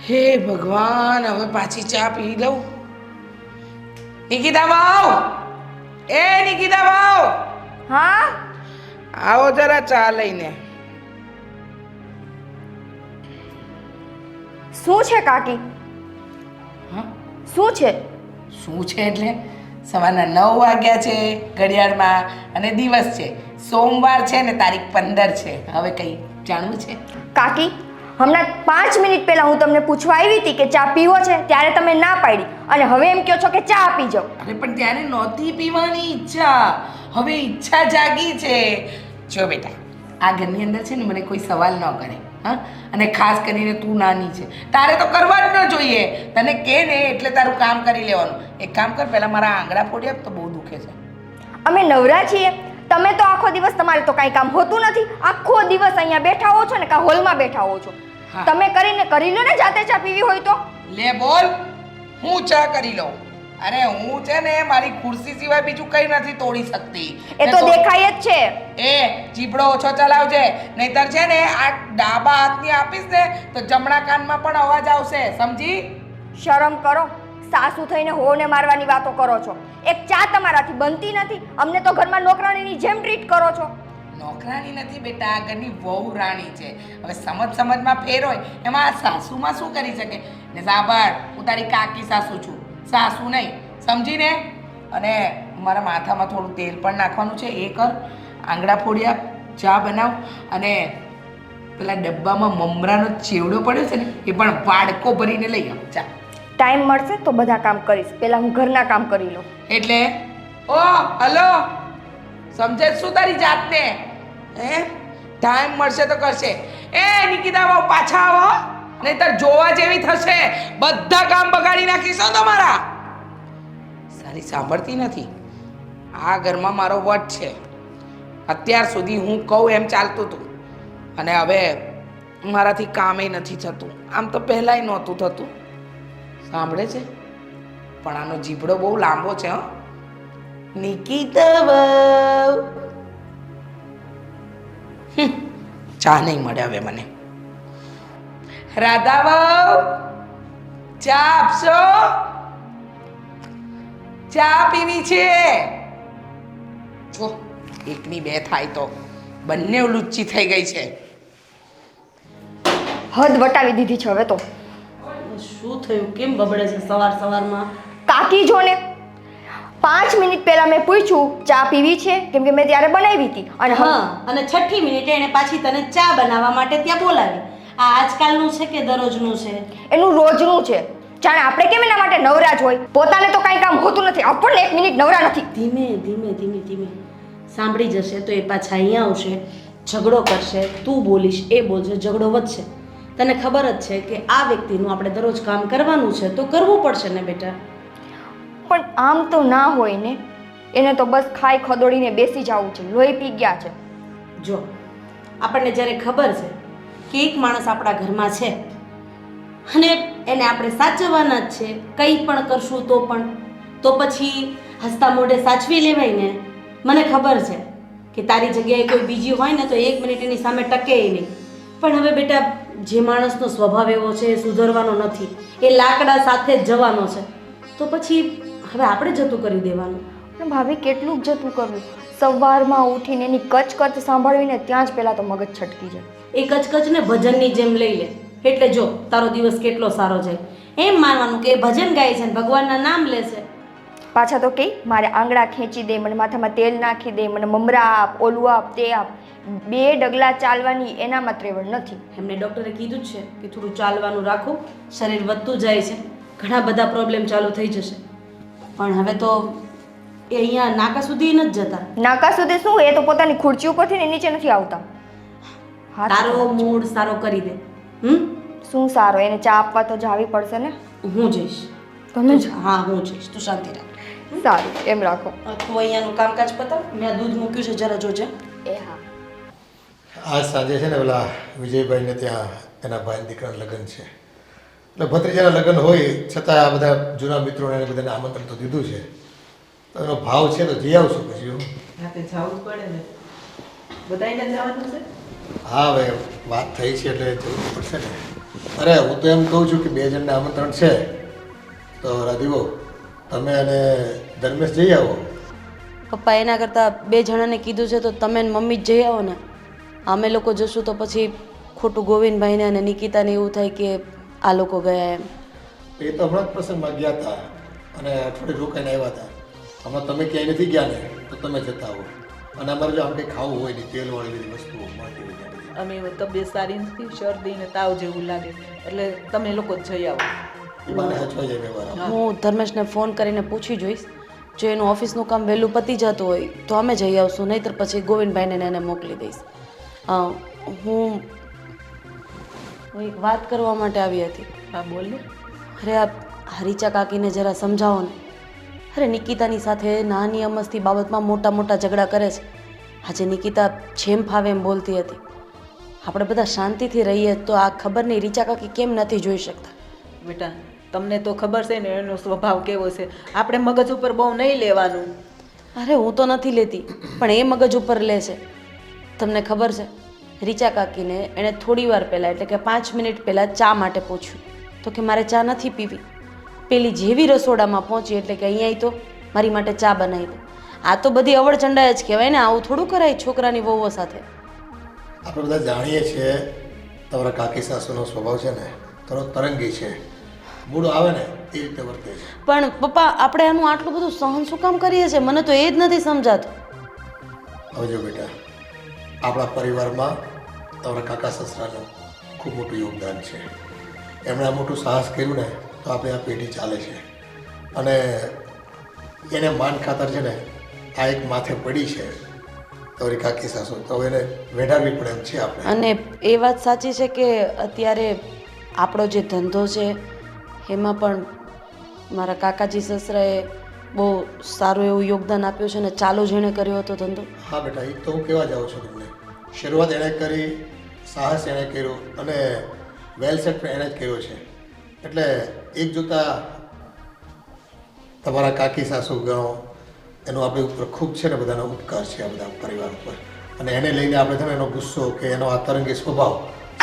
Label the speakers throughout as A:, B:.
A: હે ભગવાન, હવે પાછી ચા પી લઉં. નિકિતા વાવ, એ નિકિતા વાવ,
B: હા
A: આવો જરા ચા લઈને.
B: શું છે કાકી?
A: હા,
B: શું છે?
A: શું છે એટલે સવારના 9 વાગ્યા છે ઘડિયાળમાં અને દિવસ છે સોમવાર છે ને તારીખ 15 છે. હવે કઈ જાણવું છે?
B: કાકી, હમણાં 5 મિનિટ પહેલા હું તમને પૂછવા આવી હતી કે ચા પીવો છે, ત્યારે તમે ના પાડી અને હવે એમ કહો છો કે ચા પી જાઓ.
A: અરે પણ ત્યારે નહોતી પીવાની ઈચ્છા, હવે ઈચ્છા જાગી છે. જો બેટા, આ ઘરની અંદર છે ને મને કોઈ સવાલ ન કરે, હા, અને ખાસ કરીને તું નાની છે, તારે તો કરવા જ ન જોઈએ. તને કે ને એટલે તારું કામ કરી લેવાનું. એક કામ કર, પહેલા મારા આંગળા ફોડી આપ, તો બહુ દુખે છે.
B: અમે નવરા છીએ. તમે તો આખો દિવસ, તમારે તો કાંઈ કામ હોતું નથી. આખો દિવસ અહીંયા બેઠા હો છો ને કાં હોલમાં બેઠા હો છો.
A: હા.
B: તમે કરી લો ને, જાતે ચા પીવી હોય તો.
A: લે બોલ, હું ચા કરી લઉં. અરે હું છે ને મારી ખુરશી સિવાય બીજું કઈ નથી તોડી શકતી.
B: એ તો દેખાય જ છે.
A: એ જીભડો ઓછો ચલાવજે, નહીતર છે ને આ ડાબા હાથની આપીશ ને તો જમણા કાનમાં પણ અવાજ આવશે, સમજી?
B: શરમ કરો. સાસુ થઈને હોને મારવાની વાતો કરો છો. એક ચા તમારાથી બનતી નથી. અમને તો ઘરમાં નોકરાણીની જેમ ટ્રીટ કરો છો.
A: નોકરાણી નથી બેટા, આ ઘરની વહુ રાણી છે. હવે સમજમાં ફેર હોય એમાં આ સાસુમાં શું કરી શકે? ને સાંભળ, હું તારી કાકી સાસુ છું, સાસુ નહીં, સમજીને? અને મારા માથામાં થોડું તેલ પણ નાખવાનું છે, એ કર. આંગળા ફોડી આપ, ચા બનાવ, અને પેલા ડબ્બામાં મમરાનો ચેવડો પડ્યો છે ને એ પણ વાડકો ભરીને લઈ આવ. ચા
B: ટાઈમ મળશે તો બધા કામ કરીશ. પહેલા હું ઘરના કામ કરી લઉં.
A: એટલે ઓ હલો, સમજે શું તારી જાતને? હે, ટાઈમ મળશે તો કરશે. એ નિકિતા બાબુ પાછા આવો, નહીતર જોવા જેવી થશે. બધા કામ બગાડી નાખીશો તમારા. સારી સાંભળતી નથી. આ ઘરમાં મારો વટ છે. અત્યાર સુધી હું કહું એમ ચાલતું હતું, અને હવે મારાથી કામે નથી થતું. આમ તો પહેલાંય નહોતું થતું. સાંભળે છે? પણ આનો જીભડો બહુ લાંબો છે. હો નિકિતા વાવ, ચા નહીં મળે હવે મને. રાધા વાવ, ચા આપશો? ચા પીવી છે. જો એકની બે થાય તો બંને લુચ્ચી થઈ ગઈ છે.
B: હદ વટાવી દીધી છે હવે તો.
C: શું થયું? કેમ બબડે છે સવારમાં?
B: કાકી જો ને, 5 મિનિટ પહેલા મેં પૂછ્યું ચા પીવી છે, કેમ કે મેં ત્યારે બનાવી હતી. અને
C: હા, અને 6ઠી મિનિટે એને પાછી તને ચા બનાવવા માટે ત્યાં બોલાવી. આ આજકાલનું છે કે દરરોજનું છે?
B: એનું રોજનું છે. જાણે આપણે કેમ એના માટે નવરા જ હોય. પોતાને તો કાંઈ કામ હોતું નથી, આપણને 1 મિનિટ નવરા નથી.
C: ધીમે સાંભળી જશે તો એ પાછા અહીંયા આવશે, ઝઘડો કરશે, તું બોલીશ, એ બોલશે, ઝઘડો વધશે. તને ખબર જ છે કે આ વ્યક્તિનું આપણે દરરોજ કામ કરવાનું છે તો કરવું પડશે ને બેટા.
B: પણ આમ તો ના હોય ને. એને તો બસ ખાઈ ખદોડીને બેસી જવું છે. લોહી પી ગયા છે.
C: જો આપણને જ્યારે ખબર છે કે એક માણસ આપણા ઘરમાં છે અને એને આપણે સાચવવાના જ છે, કંઈ પણ કરશું તો પછી હસતા મોઢે સાચવી લેવાય ને. મને ખબર છે કે તારી જગ્યાએ કોઈ બીજી હોય ને તો 1 મિનિટ એની સામે ટકે નહીં. પણ હવે બેટા, જે માણસનો સ્વભાવ એવો છે એ સુધરવાનો નથી, એ લાકડા સાથે જ જવાનો છે, તો પછી હવે આપણે જતું કરી દેવાનું.
B: પણ ભાભી, કેટલું જ જતું કરવું? સવારમાં ઉઠીને એની કચકચ સાંભળવીને ત્યાં જ પહેલાં તો મગજ છટકી જાય.
C: એ કચકચને ભજનની જેમ લઈ લે, એટલે જો તારો દિવસ કેટલો સારો જાય. એમ માનવાનું કે એ ભજન ગાય છે ને ભગવાનના નામ લે છે.
B: પાછા તો કે મારે આંગળા ખેંચી દે, મને માથામાં તેલ નાખી દે, મને મમરા આપ, ઓલું આપ, તે આપ. 2 ડગલા ચાલવાની એનામાં ત્રેવડ નથી.
C: એમને ડૉક્ટરે કીધું જ છે કે થોડું ચાલવાનું રાખો, શરીર વધતું જાય છે, ઘણા બધા પ્રોબ્લેમ ચાલુ થઈ જશે. પણ હવે તો એ અહીંયા નાકા સુધી નથી જતા.
B: નાકા સુધી શું? એ તો પોતાની ખુરચી ઉપરથી ને નીચે નથી આવતા.
C: તારો મૂડ સારો કરી દે.
B: શું સારો? એને ચા આપવા તો જાવી પડશે ને.
C: હું જઈશ.
B: તમે જ?
C: હા, હું જઈશ, તું શાંતિ રાખ.
B: સારું, એમ રાખો.
C: તું અહીંયાનું કામકાજ પતાવ, મેં દૂધ મૂક્યું છે, જરા જોજે.
B: એ હા.
D: આજ સાંજે છે ને પેલા વિજયભાઈને ત્યાં એના ભાઈ દીકરાના લગ્ન છે. એટલે ભત્રીજાના લગ્ન હોય છતાં આ બધા જૂના મિત્રોને એને બધાને આમંત્રણ તો દીધું છે. તો એનો ભાવ છે તો જઈ આવશું પછી.
E: રાતે જવું પડે ને, બધાને જવાનું છે.
D: હા, હવે વાત થઈ છે એટલે જવું પડશે ને. અરે હું તો એમ કહું છું કે 2 જણને આમંત્રણ છે તો રાધીવો તમે અને ધર્મેશ જઈ આવો.
C: પપ્પા એના કરતાં 2 જણાને કીધું છે તો તમે ને મમ્મી જ જઈ આવો ને. અમે લોકો જશું તો પછી ખોટું ગોવિંદભાઈને અને નિકિતાને એવું થાય કે આ લોકો ગયા એમ.
D: એ તો હમણાં જ પ્રસંગમાં ગયા હતા અને અઠવાડિયે રોકાઈને આવ્યા હતા. હમણાં તમે ક્યાંય નથી ગયા ને તો તમે જતા આવો. અને અમારે જો આમ કંઈ ખાવું હોય ને તેલવાળી બધી વસ્તુઓ મળતી હોય ત્યાં બધી.
E: અમે તબિયત સારી નથી, શરદી ને તાવ જેવું લાગે એટલે તમે લોકો જ જઈ આવો.
D: એ બાને હચવાઈ જાય વ્યવહાર.
C: હું ધર્મેશને ફોન કરીને પૂછી જોઈશ. જો એનું ઓફિસનું કામ વહેલું પતી જતું હોય તો અમે જઈ આવશું, નહીંતર પછી ગોવિંદભાઈને ને એને મોકલી દઈશ. હું એક વાત કરવા માટે આવી હતી.
E: હા બોલ ને.
C: અરે આ હરીચા કાકીને જરા સમજાવો ને. અરે નિકિતાની સાથે નાની અમસ્તી બાબતમાં મોટા મોટા ઝઘડા કરે છે. આજે નિકિતા જેમ ફાવે એમ બોલતી હતી. આપણે બધા શાંતિથી રહીએ તો આ ખબર નહીં રીચા કાકી કેમ નથી જોઈ શકતા.
E: બેટા તમને તો ખબર છે ને એનો સ્વભાવ કેવો છે. આપણે મગજ ઉપર બહુ નહીં લેવાનું.
C: અરે હું તો નથી લેતી પણ એ મગજ ઉપર લે છે. તમને ખબર છે રીચા કાકીને એણે થોડી વાર પહેલાં એટલે કે 5 મિનિટ પહેલાં ચા માટે પૂછ્યું તો કે મારે ચા નથી પીવી. પેલી જેવી રસોડામાં પહોંચી એટલે કે અહીંયા તો મારી માટે ચા બનાવી દે. આ તો બધી અવળચંડા જ કહેવાય ને. આવું થોડું કરાય છોકરાની વહુઓ સાથે.
D: આપણે બધા જાણીએ છીએ તમારા કાકી સાસુનો સ્વભાવ છે ને થોડો તરંગી છે. મૂડ આવે ને એ રીતે વર્તે છે.
C: પણ પપ્પા આપણે આનું આટલું બધું સહન શું કામ કરીએ છીએ? મને તો એ જ નથી સમજાતું.
D: હવે જો બેટા આપણા પરિવારમાં તમારા કાકા સસરાનું ખૂબ મોટું યોગદાન છે. એમણે આ મોટું સાહસ કર્યું ને તો આપણે આ પેઢી ચાલે છે. અને એને માન ખાતર છે ને આ એક માથે પડી છે તમારી કાકી સાસુ, તો એને વેઢાવવી પડે એમ છે આપણે.
C: અને એ વાત સાચી છે કે અત્યારે આપણો જે ધંધો છે એમાં પણ મારા કાકાજી સસરાએ બહુ સારું એવું યોગદાન આપ્યું છે ને ચાલુ જેણે કર્યો હતો ધંધો.
D: હા બેટા એ તો હું કહેવા જાઉં છું તમને. શરૂઆત એણે કરી, સાહસ એણે કર્યું અને વેલસેટ પણ એણે જ કર્યો છે. એટલે એક જોતા તમારા કાકી સાસુ ગણો એનો આપણી ઉપર ખૂબ છે ને બધાનો ઉપકાર છે આ બધા પરિવાર ઉપર. અને એને લઈને આપણે છે ને એનો ગુસ્સો કે એનો આ તરંગી સ્વભાવ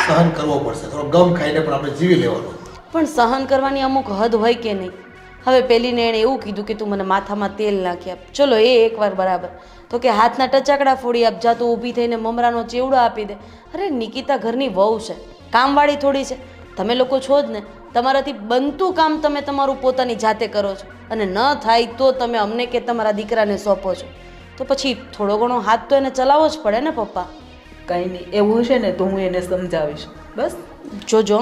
D: સહન કરવો પડશે. થોડો ગમ ખાઈને પણ આપણે જીવી લેવાનો.
C: પણ સહન કરવાની અમુક હદ હોય કે નહીં? હવે પેલીને એણે એવું કીધું કે તું મને માથામાં તેલ નાખી આપ. ચલો એ એકવાર બરાબર. તો કે હાથના ટચાકડા ફોડી આપ, જા તું ઊભી થઈને મમરાનો ચેવડો આપી દે. અરે નિકિતા ઘરની વહુ છે, કામવાળી થોડી છે. તમે લોકો છો જ ને, તમારાથી બનતું કામ તમે તમારું પોતાની જાતે કરો છો અને ન થાય તો તમે અમને કે તમારા દીકરાને સોંપો છો. તો પછી થોડો ઘણો હાથ તો એને ચલાવવો જ પડે ને પપ્પા.
E: કંઈ નહીં, એવું હશે ને તો હું એને સમજાવીશ. બસ
C: જોજો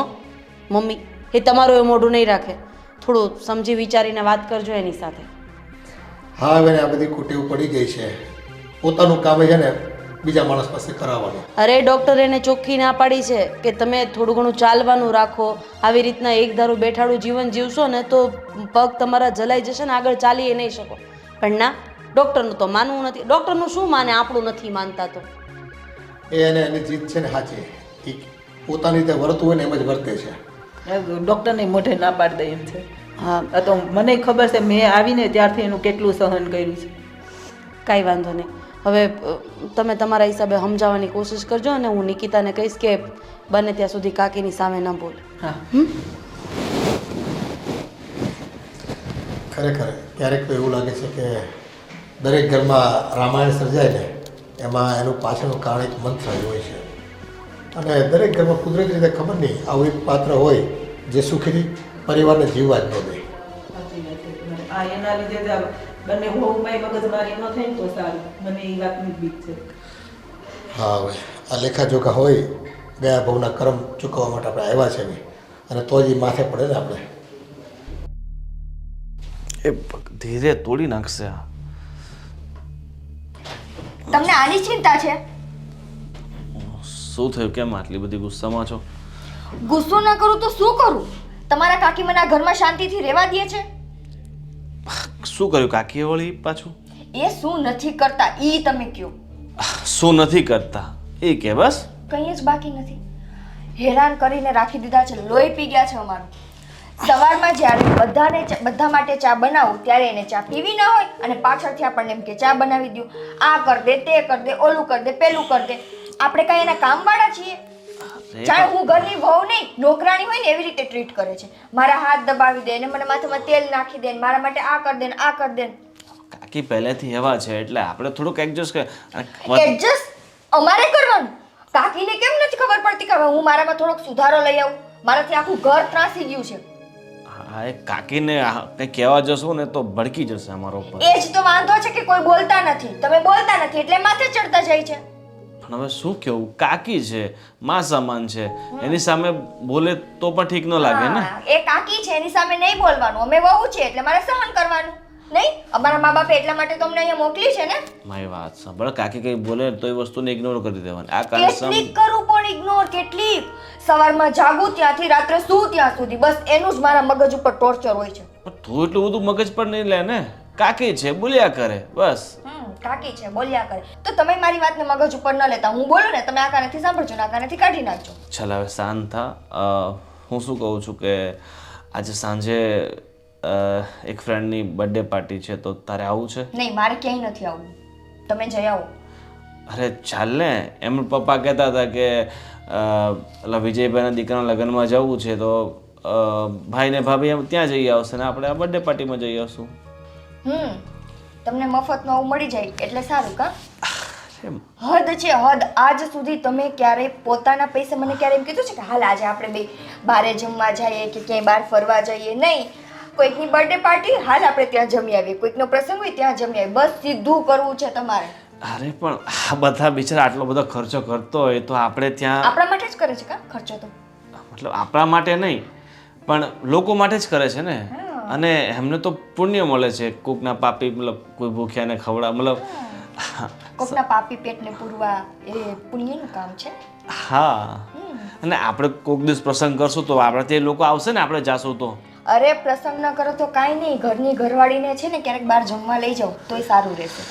C: મમ્મી, એ તમારું એ મોઢું નહીં રાખે. થોડું સમજી વિચારીને વાત કરજો એની સાથે.
D: હા હવે આ બધી કુટેવ પડી ગઈ છે. પોતાનું કામ છે ને બીજા માણસ પાસે કરાવવાનું.
C: અરે ડૉક્ટર એને ચોખ્ખી ના પાડી છે કે તમે થોડું ઘણું ચાલવાનું રાખો. આવી રીતના એક ધારું બેઠાડું જીવન જીવશો ને તો પગ તમારા જલાઈ જશે ને આગળ ચાલી એ નહીં શકો. પણ ના, ડૉક્ટરનું તો માનવું નથી. ડૉક્ટરનું શું માને, આપણું નથી માનતા તો.
D: એની જીત છે ને સાચી. એ પોતાની રીતે વર્તવું હોય ને એમ જ વર્તે છે.
E: ડૉક્ટરને મોઢે ના પાડી દે એમ છે.
C: હા,
E: આ તો મને ખબર છે, મેં આવીને ત્યારથી એનું કેટલું સહન કર્યું છે.
C: કાંઈ વાંધો નહીં. હવે તમે તમારા હિસાબે સમજાવવાની કોશિશ કરજો અને હું નિકિતાને કહીશ કે બને ત્યાં સુધી કાકીની સામે ન બોલે.
E: હા
D: ખરેખર ક્યારેક તો એવું લાગે છે કે દરેક ઘરમાં રામાયણ સર્જાય ને એમાં એનું પાછળનું કારણ એક મંત્ર જ હોય છે. અને દરેક ઘરમાં કુદરતી રીતે ખબર નહીં આવું એક પાત્ર હોય જે સુખી પરિવારને જીવવા જ ન દે.
E: સાચી વાત છે. આ એના લીધે જ આ બંને હોમમાં મગજમારી ન થાય ને તો સારું. મને એ વાતની જ બીક છે.
D: હા હવે આ લેખાજોખા હોય ગયા ભવના કર્મ ચૂકવવા માટે આપણે આવ્યા છે બી અને તો જ એ માથે પડે ને આપણે.
F: એ ધીરે તોડી નાખશે આ.
B: તમને આની ચિંતા છે?
F: શું થયું? કેમ આટલી બધી ગુસ્સામાં છો?
B: ગુસ્સો ના કરું તો શું કરું? તમારા કાકી મને આ ઘરમાં શાંતિથી રહેવા દે છે?
F: શું કર્યું કાકીએ વળી પાછું?
B: એ શું નથી કરતા ઈ તમે કયો.
F: શું નથી કરતા એ કે બસ.
B: કંઈ જ બાકી નથી. હેરાન કરીને રાખી દીધા છે, લોહી પી ગયા છે અમારું. સવારમાં જ્યારે બધા માટે ચા બનાવું ત્યારે એને ચા પીવી ના હોય અને પાછળથી આપણને એમ કે ચા બનાવી દો, આ કર દે, તે કર દે, ઓલું કર દે, પેલું કર દે. આપણે કાંઈ એના કામવાળા છીએ? જાણે હું ઘરની વહુ નહીં નોકરાણી હોય ને એવી રીતે ટ્રીટ કરે છે. મારા હાથ દબાવી દે ને મને માથામાં તેલ નાખી દે ને મારા માટે આ કરી દે ને આ કરી દે.
F: કાકી પહેલેથી એવા છે એટલે આપણે થોડુંક એડજસ્ટ કર
B: એડજસ્ટ અમારે કરવાનું. કાકીને કેમ નથી ખબર પડતી કે હવે હું મારામાં થોડોક સુધારો લઈ આવું? મારાથી આખું ઘર ત્રાસી ગયું છે.
F: હા એ કાકીને કંઈ કહેવા જશો ને તો ભડકી જશે અમારા ઉપર.
B: એ જ તો વાંધો છે કે કોઈ બોલતા નથી. તમે બોલતા નથી એટલે માથે ચડતા જાય છે.
F: પણ હવે શું કેવું, કાકી છે, માં સમાન છે, એની સામે બોલે તો પણ ઠીક ન લાગે ને.
B: હા, એ કાકી છે એની સામે નહીં બોલવાનું. અમે વહુ છે એટલે મારે સહન કરવાનું. નહીં અમારા મા બાપે એટલા માટે તમને અહીંયા મોકલી છે ને.
F: મારી વાત સાંભળ, કાકી કઈ બોલે તો એ વસ્તુને ઇગ્નોર કરી દેવાની. આ કારણે
B: કેટલીક કરું પણ ઇગ્નોર કેટલીક. સવારમાં જાગું ત્યાંથી રાત્રે સૂ ત્યાં સુધી બસ એનું જ મારા મગજ ઉપર ટોર્ચર હોય છે.
F: તું એટલું બધું મગજ પર નહીં લે ને. કાકી છે બોલ્યા કરે બસ.
B: કાકી છે બોલ્યા કરે તો તમે મારી વાતને મગજ ઉપર ન લેતા. હું બોલું ને તમે આ કાનેથી સાંભળજો ને આ કાનેથી કાઢી નાખજો.
F: ચાલ હવે શાંત થા. હું શું કહું છું કે આજે સાંજે એક ફ્રેન્ડની બર્થડે પાર્ટી છે તો તારે આવું છે?
B: નહીં મારે ક્યાંય નથી આવવું. તમે જઈ આવો.
F: અરે ચાલ ને, એમ પપ્પા કહેતા હતા કે પેલા વિજયભાઈના દીકરાના લગ્નમાં જવું છે તો ભાઈ ને ભાભી એમ ત્યાં જઈ આવશે ને આપણે આ બર્થડે પાર્ટીમાં જઈ આવશું.
B: તમને મફતમાં આવું મળી જાય એટલે સારું કા? હદ છે હદ. આજ સુધી તમે ક્યારે પોતાના પૈસે મને ક્યારે એમ કીધું છે કે હાલ આજે આપણે બે બારે જમવા જઈએ કે ક્યાંય બહાર ફરવા જઈએ? નહીં. કોઈકની બર્થડે પાર્ટી હાલ આપણે ત્યાં જમી આવીએ, કોઈકનો પ્રસંગ હોય ત્યાં જમી આવીએ. બસ સીધું કરવું છે તમારે.
F: અરે પણ આ બધા બિચારા આટલો બધો ખર્ચો કરતો હોય તો આપણે ત્યાં
B: આપણા માટે જ કરે છે કા ખર્ચો? તો
F: મતલબ આપણા માટે નહીં પણ લોકો માટે જ કરે છે ને. અને એમને તો પુણ્ય મળે છે. કોકના પાપી મતલબ કોઈ ભૂખ્યાને ખવડા મતલબ
B: કોકના પાપી પેટને પૂરવા એ પુણ્યનું કામ છે.
F: હા અને આપણે કોક દિવસ પ્રસંગ કરશું તો આપણે તે લોકો આવશે ને આપણે જાશું તો.
B: અરે પ્રસંગ ન કરો તો કાંઈ નહીં. ઘરની ઘરવાળીને છે ને ક્યારેક બહાર જમવા લઈ જાઓ તોય સારું રહેશે.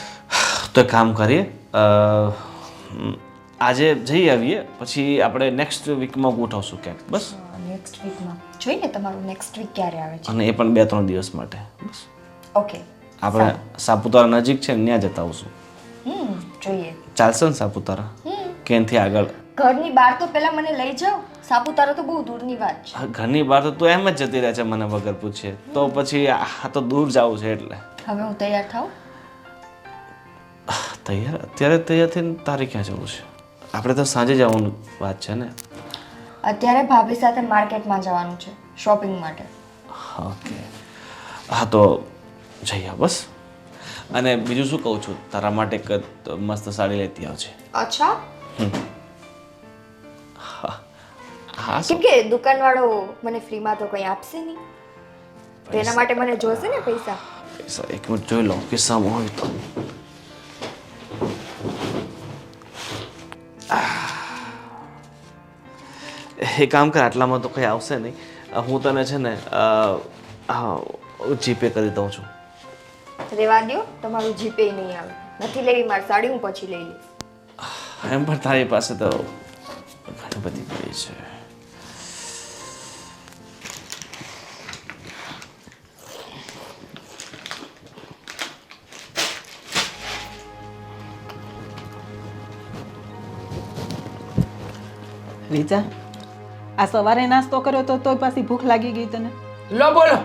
F: તો એક કામ કરીએ, આજે જઈ આવીએ પછી આપણે નેક્સ્ટ વીકમાં ગોઠવશું ક્યાંક. બસ
B: નેક્સ્ટ વીકમાં જોઈએ તમારું નેક્સ્ટ વીક ક્યારે આવે છે?
F: અને એ પણ 2-3 દિવસ માટે. બસ
B: ઓકે
F: આપણે સાપુતારા નજીક છે ને ત્યાં જતા આવશું.
B: જોઈએ.
F: ચાલશે ને સાપુતારા કે એનાથી આગળ?
B: ઘરની બહાર તો પહેલા મને લઈ જાઓ. સાપુતારા તો બહુ દૂરની વાત છે.
F: ઘરની બહાર તો તું એમ જ જતી રહે છે મને વગર પૂછે. તો પછી આ તો દૂર જવું છે એટલે.
B: હવે હું તૈયાર થાઉં?
F: તૈયાર અત્યારે તૈયાર થઈને તારે ક્યાં જવું છે? આપણે તો સાંજે જવાનું વાત છે ને.
B: અત્યારે ભાભી સાથે માર્કેટમાં જવાનું છે શોપિંગ માટે.
F: ઓકે હા તો જઈ આવ બસ. અને બીજું શું કહું છું, તારા માટે એક મસ્ત સાડી લેતી આવજે.
B: અચ્છા?
F: હા
B: કેમ કે દુકાનવાળો મને ફ્રીમાં તો કંઈ આપશે નહીં. તો એના માટે મને જોશે ને પૈસા.
F: પૈસા એક મિનિટ જોઈ લઉં કિસ્સામાં હોય તો. એ કામ કર, આટલામાં તો કંઈ આવશે નહીં. હું તને છે ને જીપે કરી દઉં છું.
B: રેવા દો, તમારું જીપે નહીં આવે. નથી લેવી મારી સાડી, હું પછી લઈ લઈશ.
F: એમ પણ તારી પાસે તો ઘણી બધી પડી છે.
E: રીચા, આ સવારે નાસ્તો કર્યો તો તોય પાછી ભૂખ લાગી ગઈ તને?
A: લો બોલો,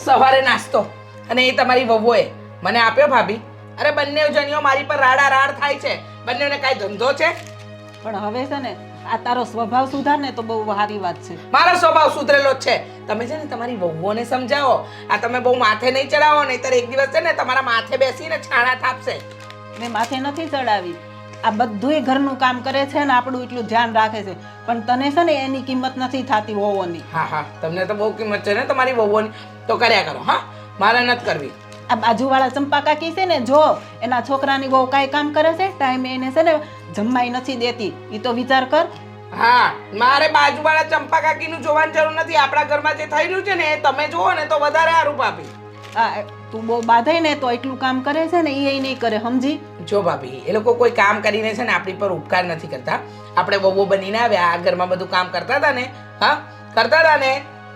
A: સવારે નાસ્તો અને એ તમારી વહુએ મને આપ્યો ભાભી. અરે બંને જણીઓ મારી પર રાડા રાડ થાય છે. બંનેને કાંઈ ધંધો છે?
E: પણ હવે છે ને આ તારો સ્વભાવ સુધાર ને તો બહુ સારી વાત છે.
A: મારો સ્વભાવ સુધરેલો જ છે. તમે છે ને તમારી વહુઓને સમજાવો. આ તમે બહુ માથે નહીં ચડાવો, નહીંતર એક દિવસ છે ને તમારા માથે બેસીને છાણા થાપશે.
E: મેં માથે નથી ચડાવી. આ બધુંય ઘરનું કામ કરે છે ને આપણું એટલું ધ્યાન રાખે છે, પણ તને છે ને એની કિંમત નથી થતી વહુઓની.
A: હા હા, તમને તો બહુ કિંમત છે ને તમારી વહુઓની. તો કર્યા કરો. હા, મારે નથી કરવી.
E: આ બાજુવાળા ચંપા કાકી છે ને, જો એના છોકરાની બહુ કાંઈ કામ કરે છે ટાઈમે એને છે ને જમવાય નથી દેતી. એ તો વિચાર કર.
A: હા, મારે બાજુવાળા ચંપા કાકીનું જોવાની જરૂર નથી. આપણા ઘરમાં જે થઈ રહ્યું છે ને એ તમે જુઓ ને તો વધારે સારું ભાભી.
E: આ તું બહુ બાંધાય ને તો એટલું કામ કરે છે ને એ નહીં કરે, સમજી?
A: જો ભાભી, એ લોકો કોઈ કામ કરીને છે ને આપણી પર ઉપકાર નથી કરતા. આપણે વહુઓ બનીને આવ્યા, આ ઘરમાં બધું કામ કરતા હતા ને. હા, કરતા હતા ને.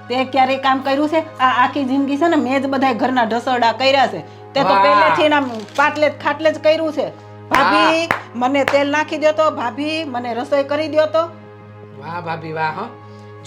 E: તે ક્યારેય કામ કર્યું છે? આ આખી જિંદગી છે ને મેં જ બધા ઘરના ઢસરડા કર્યા છે. તે તો પહેલેથી એના પાટલે જ ખાટલે જ કર્યું છે. ભાભી મને તેલ નાખી દો તો, ભાભી મને રસોઈ કરી દો તો.
A: વાહ ભાભી વાહ, હા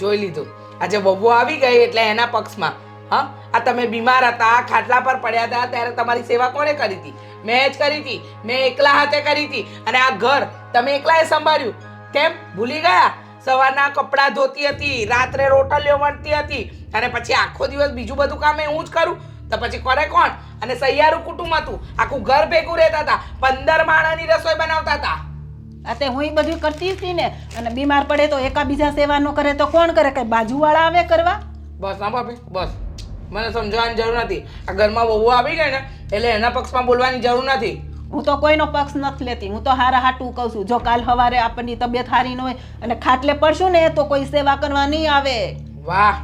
A: જોઈ લીધું. આજે બબુ આવી ગઈ એટલે એના પક્ષમાં. હા, આ તમે બીમાર હતા, ખાટલા પર પડ્યા હતા, ત્યારે તમારી સેવા કોણે કરી હતી? મેં જ કરી હતી. મેં એકલા હાથે કરી હતી. અને આ ઘર તમે એકલાએ સંભાળ્યું. કેમ ભૂલી ગયા? સવારના કપડાં ધોતી હતી, રાત્રે રોટલીઓ વણતી હતી, અને પછી આખો દિવસ બીજું બધું કામ હું જ કરું તો પછી કરે કોણ? અને સહિયારું કુટુંબ હતું, આખું ઘર ભેગું રહેતા હતા, 15 માણસની રસોઈ બનાવતા હતા.
E: તે હું એ બધું કરતી હતી ને. અને બીમાર પડે તો એકાબીજા સેવા ન કરે તો કોણ કરે? કઈ બાજુવાળા આવે કરવા?
A: બસ હા ભાભી બસ, મને સમજાવવાની જરૂર નથી. આ ઘરમાં વહુ આવી ગઈ ને એટલે એના પક્ષમાં બોલવાની જરૂર નથી.
E: હું તો કોઈનો પક્ષ નથી લેતી. હું તો હારા હાટું કહું છું. જો કાલ સવારે આપણની તબિયત સારી ન હોય અને ખાટલે પડશું ને તો કોઈ સેવા કરવા નહીં આવે.
A: વાહ,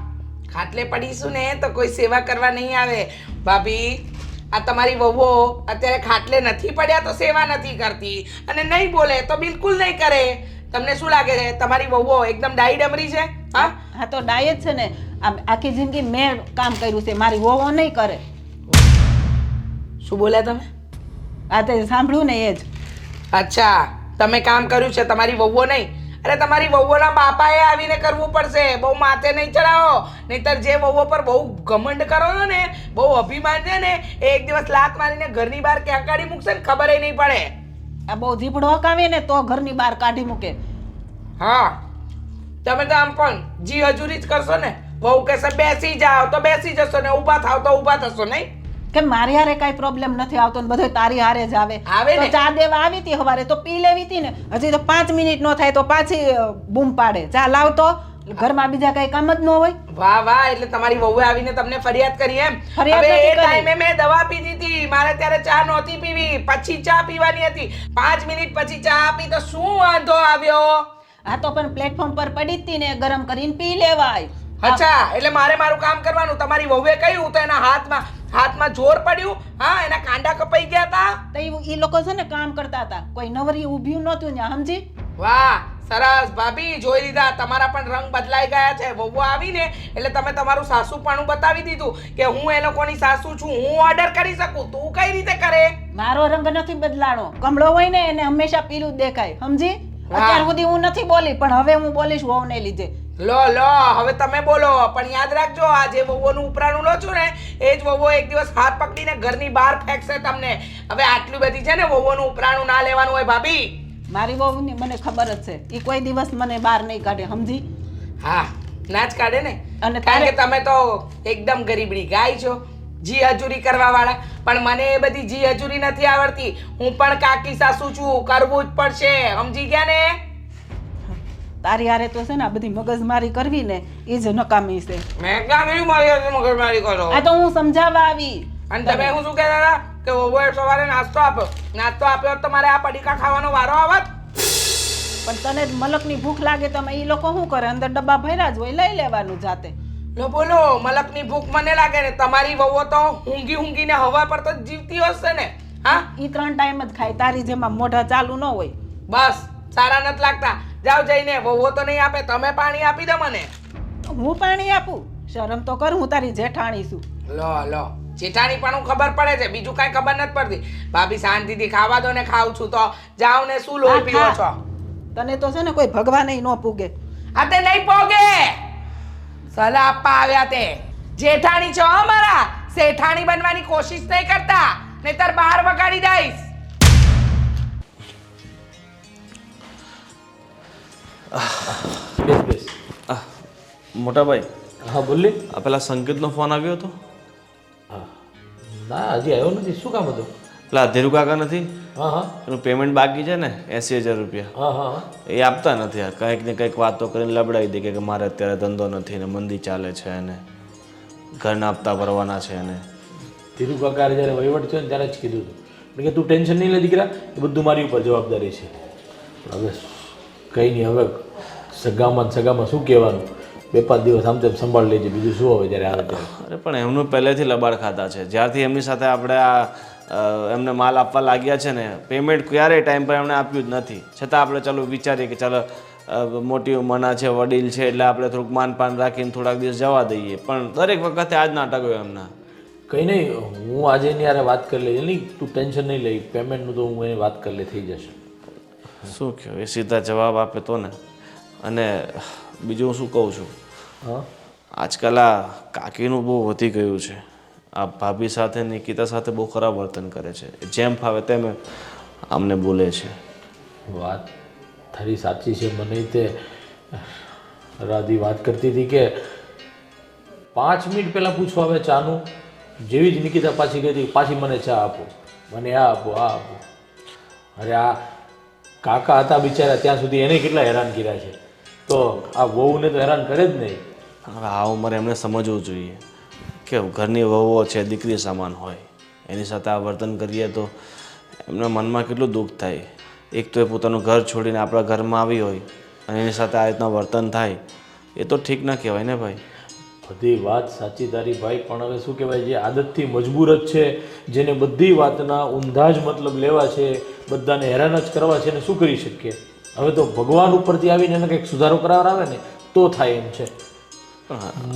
A: ખાટલે પડીશું ને તો કોઈ સેવા કરવા નહીં આવે. ભાભી, આ તમારી વહુઓ અત્યારે ખાટલે નથી પડ્યા તો સેવા નથી કરતી, અને નહીં બોલે તો બિલકુલ નહીં કરે. તમને શું લાગે છે તમારી વહુઓ એકદમ ડાઈ ડમરી છે? હા
E: હા, તો ડાય જ છે ને. આખી જિંદગી મેં કામ કર્યું છે, મારી વહુઓ નહીં કરે.
A: શું બોલ્યા તમે?
E: આ તે સાંભળ્યું ને એ જ.
A: અચ્છા, તમે કામ કર્યું છે, તમારી વહુઓ નહીં. અરે તમારી વહુઓના બાપાએ આવીને કરવું પડશે. બહુ માથે નહીં ચડાવો, નહીતર જે વહુઓ પર બહુ ઘમંડ કરો છો ને, બહુ અભિમાન છે ને, એ એક દિવસ લાત મારીને ઘરની બહાર ક્યાં કાઢી મૂકશે ને ખબર નહીં પડે.
E: આ બહુ જીભડો હકાવે ને તો ઘરની બહાર કાઢી મૂકે.
A: હા, તમે તો આમ પણ જી હજુરી જ કરશો ને. વહુ કહેશે બેસી જાઓ તો બેસી જશો ને, ઊભા થાવ તો ઊભા થશો નહીં.
E: કે મારી હારે કઈ પ્રોબ્લેમ નથી આવતો ને બધો તારી હારે જ આવે.
A: આવે ને.
E: તો ચા દેવા આવી હતી સવારે તો પી લેવી હતી ને. હજી તો 5 મિનિટ નો થાય તો પાછી બૂમ પાડે, ચા લાવ તો. ઘરમાં બીજા કઈ કામ જ ન હોય.
A: વાહ વાહ, એટલે તમારી વહુએ આવીને તમને ફરિયાદ કરી એમ?
E: ફરિયાદ
A: હવે
E: નથી
A: એ
E: કરી.
A: ટાઈમે મેં દવા પીધી હતી, મારે ત્યારે ચા નહોતી પીવી, પછી ચા પીવાની હતી. 5 મિનિટ પછી ચા આપી તો શું વાંધો આવ્યો?
E: આ તો પણ પ્લેટફોર્મ પર પડી જ હતી ને, ગરમ કરીને પી લેવાય.
A: અચ્છા, એટલે મારે મારું કામ કરવાનું. તમારી વહુએ કહ્યું તો એના હાથમાં જોર પડ્યું. હા, એના કાંડા કપાઈ ગયા હતા.
E: તો ઈ લોકો છે ને કામ કરતા હતા, કોઈ નવરી ઊભ્યું નહોતું ને, સમજી?
A: વાહ સરસ ભાભી, જોઈ લીધા. તમારા પણ રંગ બદલાઈ ગયા છે. વહુ આવીને એટલે તમે તમારું સાસુપણું બતાવી દીધું કે હું એ લોકોની સાસુ છું, હું ઓર્ડર કરી શકું. તું કઈ રીતે કરે?
E: મારો રંગ નથી બદલાણો. કમળો હોય ને એને હંમેશા પીળું જ દેખાય, સમજી?
A: વાહ.
E: અત્યાર સુધી હું નથી બોલી, પણ હવે હું બોલીશ વહુને લીધે.
A: લો હવે તમે બોલો. પણ યાદ રાખજો, આ જે વહુઓનું ઉપરાણું લો છો ને, એ જ વહુઓ એક દિવસ હાથ પકડીને ઘરની બહાર ફેંકશે તમને. હવે આટલી બધી છે ને વહુઓનું ઉપરાણું ના લેવાનું હોય ભાભી.
E: મારી વહુની મને ખબર જ છે, એ કોઈ દિવસ મને બહાર નહીં કાઢે, સમજી?
A: હા, ના જ કાઢે ને.
E: અને
A: કારણ કે તમે તો એકદમ ગરીબડી ગાય છો, જી હજુરી કરવા વાળા. પણ મને એ બધી જી હજુરી નથી આવડતી. હું પણ કાકી સાસુ છું, કરવું જ પડશે. સમજી ગયા ને?
E: તારી હારે તો છે ને આ બધી મગજમારી કરવી ને એ જ નકામી છે.
A: મેં ક્યાં કર્યું મારી હાથે મગજમારી કરો?
E: આ તો હું સમજાવવા આવી.
A: અને તમે હું શું કહેતા હતા કે વહુએ સવારે નાસ્તો આપ્યો. નાસ્તો આપ્યો તો તમારે આ પડીકા ખાવાનો વારો આવત.
E: પણ તને મલકની ભૂખ લાગે તો એ લોકો શું કરે? અંદર ડબ્બા ભર્યા જ હોય, લઈ લેવાનું જાતે.
A: લો બોલો, મલકની ભૂખ મને લાગે ને. તમારી વહુઓ તો ઊંઘીને હવા પર તો જીવતી હશે ને. હા,
E: એ 3 ટાઈમ જ ખાય, તારી જેમાં મોઢા ચાલુ ન હોય.
A: બસ સારા નથી લાગતા. જાઓ જઈને. વહુઓ તો નહીં આપે, તમે પાણી આપી દો મને.
E: હું પાણી આપું? શરમ તો કર, હું તારી જેઠાણી છું.
A: લો જેઠાણી પણ હું ખબર પડે છે, બીજું કાંઈ ખબર નથી પડતી. ભાભી શાંતિથી ખાવા દો ને. ખાઉં છું તો જાઓ ને. શું લોહી પીવો છો?
E: તને તો છે ને કોઈ ભગવાન ન પૂગે.
A: આ તે નહીં પોગે. સલાહ આપવા આવ્યા તે. જેઠાણી છો અમારા, શેઠાણી બનવાની કોશિશ નહીં કરતા, નહીતર બહાર વગાડી દઈશ.
G: બેસ.
F: મોટા ભાઈ,
G: હા બોલ.
F: આ પેલા સંકેતનો ફોન આવ્યો હતો?
G: હા, ના હજી આવ્યો નથી. શું કામ હતું?
F: પેલા ધીરુ કાકા નથી,
G: હા
F: એનું પેમેન્ટ બાકી છે ને 80,000 રૂપિયા,
G: હા
F: એ આપતા નથી. આ કંઈક ને કંઈક વાતો કરીને લબડાવી દે કે મારે અત્યારે ધંધો નથી ને મંદી ચાલે છે અને ઘરના હપ્તા ભરવાના છે. અને
G: ધીરુ કાકાએ જ્યારે વહીવટ થયો ને ત્યારે જ કીધું હતું કે તું ટેન્શન નહીં લે દીકરા, એ બધું મારી ઉપર જવાબદારી છે. પણ હવે કંઈ નહીં, હવે સગામાં શું કહેવાનું? 2-5 દિવસ આમ તેમ સંભાળ લેજે, બીજું શું હવે જ્યારે આવે ત્યારે.
F: અરે પણ એમનું પહેલેથી લબાડ ખાતા છે. જ્યારથી એમની સાથે આપણે આ એમને માલ આપવા લાગ્યા છે ને, પેમેન્ટ ક્યારેય ટાઈમ પર એમણે આપ્યું જ નથી. છતાં આપણે ચાલો વિચારીએ કે ચાલો મોટી ઉંમરના છે, વડીલ છે, એટલે આપણે થોડુંક માનપાન રાખીને થોડાક દિવસ જવા દઈએ. પણ દરેક વખતે આ જ નાટક હોય એમના.
G: કંઈ નહીં, હું આજે એની યારે વાત કરી લઈએ. નહીં, તું ટેન્શન નહીં લઈ. પેમેન્ટનું તો હું એની વાત કરી લે, થઈ જશે.
F: શું કહ્યું? એ સીધા જવાબ આપે તો ને. અને બીજું હું શું કહું છું,
G: હા
F: આજકાલ આ કાકીનું બહુ વધી ગયું છે. આ ભાભી સાથે નિકિતા સાથે બહુ ખરાબ વર્તન કરે છે. જેમ ફાવે તેમ અમને બોલે છે.
G: વાત તારી સાચી છે. મને તે રાધી વાત કરતી હતી કે 5 મિનિટ પહેલાં પૂછવા આવે ચાનું, જેવી જ નિકિતા પાછી ગઈ હતી પાછી મને ચા આપો, મને આ આપો, આ આપો. અરે આ કાકા હતા બિચારા ત્યાં સુધી એને કેટલા હેરાન કર્યા છે, તો આ વહુને તો હેરાન કરે જ નહીં.
F: હવે આ ઉંમરે એમને સમજવું જોઈએ કે ઘરની વહુઓ છે, દીકરી સમાન હોય, એની સાથે આ વર્તન કરીએ તો એમના મનમાં કેટલું દુઃખ થાય. એક તો એ પોતાનું ઘર છોડીને આપણા ઘરમાં આવી હોય અને એની સાથે આ રીતના વર્તન થાય, એ તો ઠીક ના કહેવાય ને ભાઈ.
G: બધી વાત સાચી તારી ભાઈ, પણ હવે શું કહેવાય, જે આદતથી મજબૂર જ છે, જેને બધી વાતના ઊંધા જ મતલબ લેવા છે, બધાને હેરાન જ કરવા છે, ને શું કરી શકીએ. હવે તો ભગવાન ઉપરથી આવીને એને કંઈક સુધારો કરાવડાવે ને તો થાય એમ છે.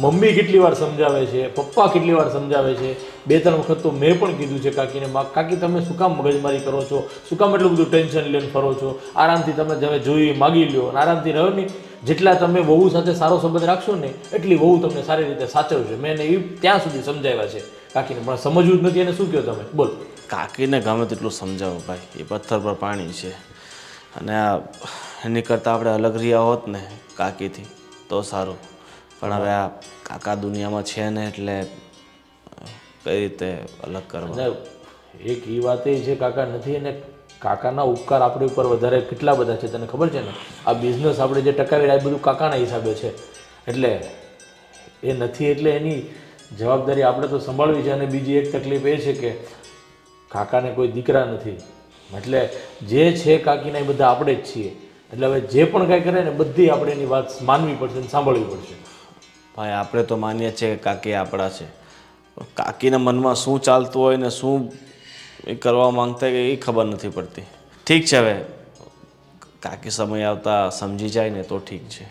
G: મમ્મી કેટલી વાર સમજાવે છે, પપ્પા કેટલી વાર સમજાવે છે, 2-3 વખત તો મેં પણ કીધું છે કાકીને, કાકી તમે શું કામ મગજમારી કરો છો, શું કામ એટલું બધું ટેન્શન લઈને ફરો છો, આરામથી તમે તમે જોઈ માગી લ્યો અને આરામથી રહો ને. જેટલા તમે વહુ સાથે સારો સંબંધ રાખશો ને એટલી વહુ તમને સારી રીતે સાચવશે. મેં એને ત્યાં સુધી સમજાવ્યા છે કાકીને, પણ સમજવું જ નથી. એને શું કહો તમે બોલ.
F: કાકીને ગમે તેટલું સમજાવો ભાઈ, એ પથ્થર પર પાણી છે. અને આ એની કરતાં આપણે અલગ રહ્યા હોત ને કાકીથી તો સારું, પણ હવે આ કાકા દુનિયામાં છે ને એટલે કઈ રીતે અલગ કરવા.
G: અને એક એ વાત એ છે કાકા નથી, અને કાકાના ઉપકાર આપણી ઉપર વધારે કેટલા બધા છે તને ખબર છે ને. આ બિઝનેસ આપણે જે ટકાવી રહ્યા એ બધું કાકાના હિસાબે છે, એટલે એ નથી એટલે એની જવાબદારી આપણે તો સંભાળવી છે. અને બીજી એક તકલીફ એ છે કે કાકાને કોઈ દીકરા નથી, એટલે જે છે કાકીના એ બધા આપણે જ છીએ. એટલે હવે જે પણ કાંઈ કરે ને બધી આપણે એની વાત માનવી પડશે અને સાંભળવી પડશે.
F: ભાઈ આપણે તો માનીએ છીએ કે કાકી આપણા છે, પણ કાકીના મનમાં શું ચાલતું હોય ને શું એ કરવા માંગતા હોય એ ખબર નથી પડતી. ઠીક છે, હવે કાકી સમય આવતા સમજી જાય ને તો ઠીક છે.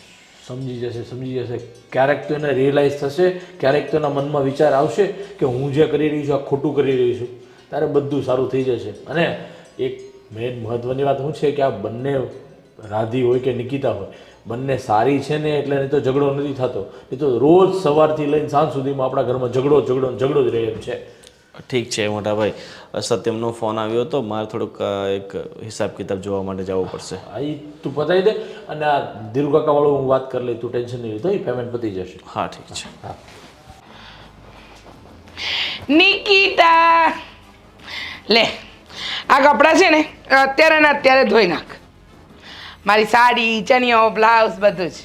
G: સમજી જશે. ક્યારેક તો એને રિયલાઇઝ થશે, ક્યારેક તો એના મનમાં વિચાર આવશે કે હું જે કરી રહી છું આ ખોટું કરી રહી છું, ત્યારે બધું સારું થઈ જશે. અને એક મેઇન મહત્ત્વની વાત શું છે કે આ બંને રાધી હોય કે નિકિતા હોય, બંને સારી છે ને એટલે નહીં તો ઝઘડો નથી થતો. એ તો રોજ સવારથી લઈને સાંજ સુધીમાં આપણા ઘરમાં ઝઘડો જ રહે એમ છે.
F: ઠીક છે મોટા ભાઈ, સત્યમનો ફોન આવ્યો હતો, મારે થોડુંક એક હિસાબ કિતાબ જોવા માટે જવું પડશે.
G: હા એ તું પતાવી દે, અને આ ધીરુ કાકાવાળું હું વાત કરી લઈ, તું ટેન્શન નહીં લીધો, એ પેમેન્ટ પતી જશે.
F: હા ઠીક છે.
G: હા
A: નિકિતા લે, આ કપડાં છે ને અત્યારે ને અત્યારે ધોઈ નાખ. મારી સાડી, ચણિયો, બ્લાઉઝ બધું જ.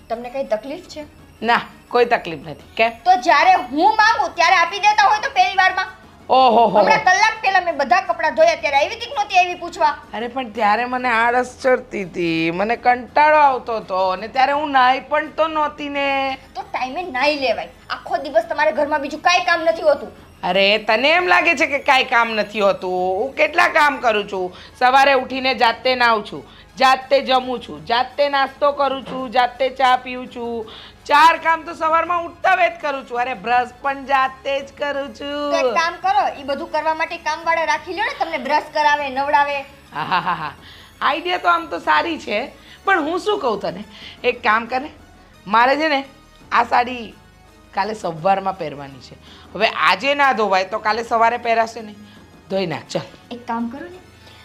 B: તમને કઈ તકલીફ છે?
A: ના, કોઈ તકલીફ નથી. કેમ?
B: તો જ્યારે હું માંગુ ત્યારે આપી દેતા હોય તો પહેલી વારમાં.
A: ઓહો હો.
B: હમણાં કલાક પહેલા મેં બધા કપડાં ધોયા, ત્યારે આવી હતી કે નહોતી આવી પૂછવા?
A: અરે પણ ત્યારે મને આળસ ચડતી હતી, મને કંટાળો આવતો હતો, અને ત્યારે હું નાઈ પણ તો નહોતી ને.
B: તો ટાઈમે નાઈ લેવાય. આખો દિવસ તમારે ઘરમાં બીજું કાંઈ કામ નથી હોતું.
A: અરે તને એમ લાગે છે કે કાંઈ કામ નથી હોતું? હું કેટલા કામ કરું છું. સવારે ઉઠીને જાતે નાહું છું, જાતે જમું છું, જાતે નાસ્તો કરું છું, જાતે ચા પીઉં છું. 4 કામ તો સવારમાં ઉઠતા વેત કરું છું. અરે બ્રશ પણ જાતે જ કરું
B: તો
A: છું.
B: એક કામ કરો, એ બધું કરવા માટે કામવાળા રાખી લ્યો ને, તમને બ્રશ કરાવે, નવડાવે.
A: હા, આઈડિયા તો આમ તો સારી છે, પણ હું શું કહું તને, એક કામ કરે, મારે છે ને આ સાડી કાલે સવારમાં પહેરવાની છે. હવે આજે ના ધોવાય તો કાલે સવારે પહેરાશે ને. ધોઈ નાખ ચાલ.
B: એક કામ કરો ને,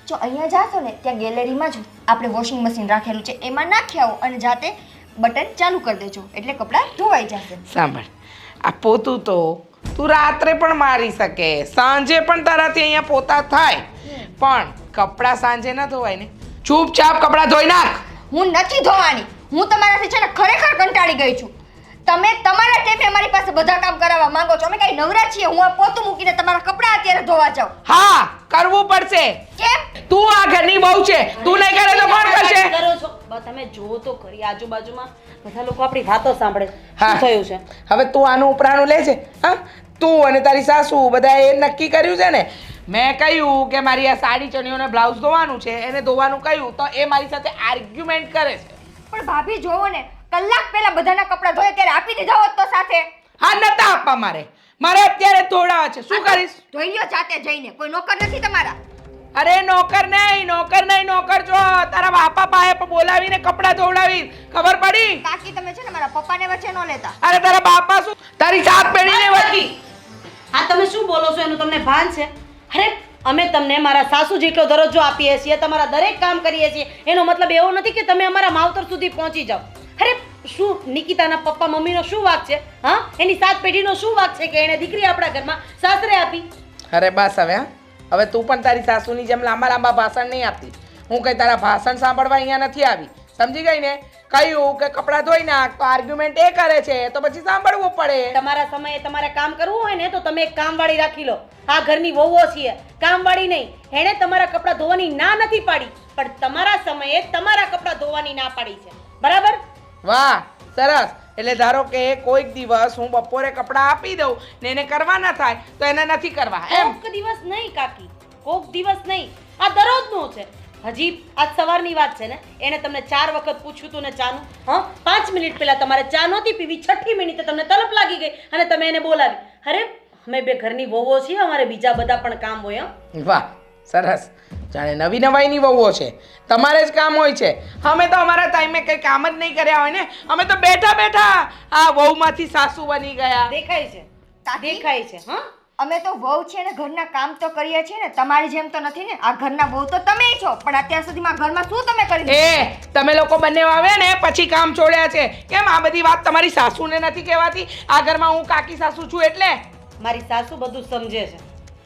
B: જો અહીંયા જાશો ને ત્યાં ગેલેરીમાં જ આપણે વોશિંગ મશીન રાખેલું છે, એમાં નાખી આવો અને જાતે બટન ચાલુ કરી દેજો, એટલે કપડાં ધોવાઈ જશે.
A: સાંભળ, આ પોતું તો તું રાત્રે પણ મારી શકે, સાંજે પણ તારાથી અહીંયા પોતા થાય, પણ કપડાં સાંજે ના ધોવાય ને. ચૂપચાપ કપડાં ધોઈ નાખ.
B: હું નથી ધોવાની. હું તમારાથી છે ને ખરેખર કંટાળી ગઈ છું. તમે તમારા ટેપે અમારી પાસે બધા કામ કરાવવા માંગો છો. અમે કઈ નવરા છીએ? હું આ પોતું મૂકીને તમારા કપડાં અત્યારે ધોવા જાઉં?
A: હા, કરવું પડશે.
B: કેમ?
A: તું આ ઘરની બહુ છે, તું નહીં કરે તો કોણ કરશે?
C: કરો છો તમે જો તો ખરી, આજુબાજુમાં બધા લોકો આપણી વાતો સાંભળે.
A: હા.
C: શું થયું છે?
A: હવે તું આનું ઉપરાણું લે છે. હા, તું અને તારી સાસુ બધા એ નક્કી કર્યું છે ને. મેં કહ્યું કે મારી આ સાડી, ચણિયોને બ્લાઉઝ ધોવાનું છે, એને ધોવાનું કહ્યું તો એ મારી સાથે આર્ગ્યુમેન્ટ કરે છે.
B: પણ ભાભી જોવો ને, કલાક પહેલા બધાના કપડાં ધોયા ત્યારે આપી દીધા હોત તો સાથે.
A: હા, નતા આપવા મારે અત્યારે ધોડાવા છે. શું કરીશ?
B: ધોઈ લ્યો જાતે જઈને, કોઈ નોકર નથી તમારા.
A: અરે નોકર નહીં, નોકર છો. તારા બાપા પાસે બોલાવીને કપડાં ધોવડાવી, ખબર પડી?
B: કાકી તમે છે ને મારા પપ્પાને વચ્ચે ન લેતા.
A: અરે તારા બાપા શું તારી સાત પેઢીને વચ્ચે.
C: આ તમે શું બોલો છો એનું તમને ભાન છે? અરે અમે તમને મારા સાસુ જેટલો દરજ્જો આપીએ છીએ, તમારા દરેક કામ કરીએ છીએ, એનો મતલબ એવો નથી કે તમે અમારા માવતર સુધી પહોંચી જાઓ. અરે શું નિકિતાના પપ્પા મમ્મીનો શું વાંક છે? હા, એની સાત પેઢીનો શું વાંક છે કે એને દીકરી આપણા ઘરમાં સાસરે આપી?
A: અરે બસ હવે હા. હવે તું પણ તારી સાસુની જેમ લાંબા ભાષણ નહીં આપતી. હું કઈ તારા ભાષણ સાંભળવા અહીંયા નથી આવી, સમજી ગઈ ને? કહ્યું કે કપડાં ધોઈ નાખ તો આર્ગ્યુમેન્ટ એ કરે છે, તો પછી સાંભળવું પડે.
C: તમારા સમયે તમારે કામ કરવું હોય ને તો તમે એક કામવાળી રાખી લો. આ ઘરની વહુઓ છીએ, કામવાળી નહીં. એણે તમારા કપડાં ધોવાની ના નથી પાડી, પણ તમારા સમયે તમારા કપડાં ધોવાની ના પાડી છે, બરાબર?
A: વાહ, સરસ. એટલે ધારો કે કોઈક દિવસ હું બપોરે કપડાં આપી દઉં ને એને કરવા ના થાય તો એને નથી કરવા એમ?
C: કોક દિવસ નહીં કાકી, કોક દિવસ નહીં, આ દરરોજનું છે. હજી આજ સવારની વાત છે ને, એને તમને 4 વખત પૂછ્યું તું ને ચાનું. હા, 5 મિનિટ પહેલા તમારે ચા નહોતી પીવી, 6ઠી મિનિટે તમને તલપ લાગી ગઈ અને તમે એને બોલાવી. અરે અમે બે ઘરની વહુઓ છીએ, અમારે બીજા બધા પણ કામ હોય.
A: વાહ, સરસ. જાણે નવી નવાઈની વહુઓ છે, તમારે જ કામ હોય છે. અમે તો અમારા ટાઈમે કંઈ કામ જ નહીં કર્યા હોય ને, અમે તો બેઠા બેઠા આ વહુમાંથી સાસુ બની ગયા.
C: દેખાય છે,
B: કાકી?
C: દેખાય છે. હા,
B: અમે તો વહુ છે ને ઘરના કામ તો કરીએ છીએ ને, તમારી જેમ તો નથી ને. આ ઘરના વહુ તો તમે છો, પણ અત્યાર સુધીમાં ઘરમાં શું તમે કરી દીધું?
A: તમે લોકો બંને આવે ને પછી કામ છોડ્યા છે. કેમ આ બધી વાત તમારી સાસુને નથી કહેવાતી? આ ઘરમાં હું કાકી સાસુ છું એટલે.
C: મારી સાસુ બધું સમજે છે.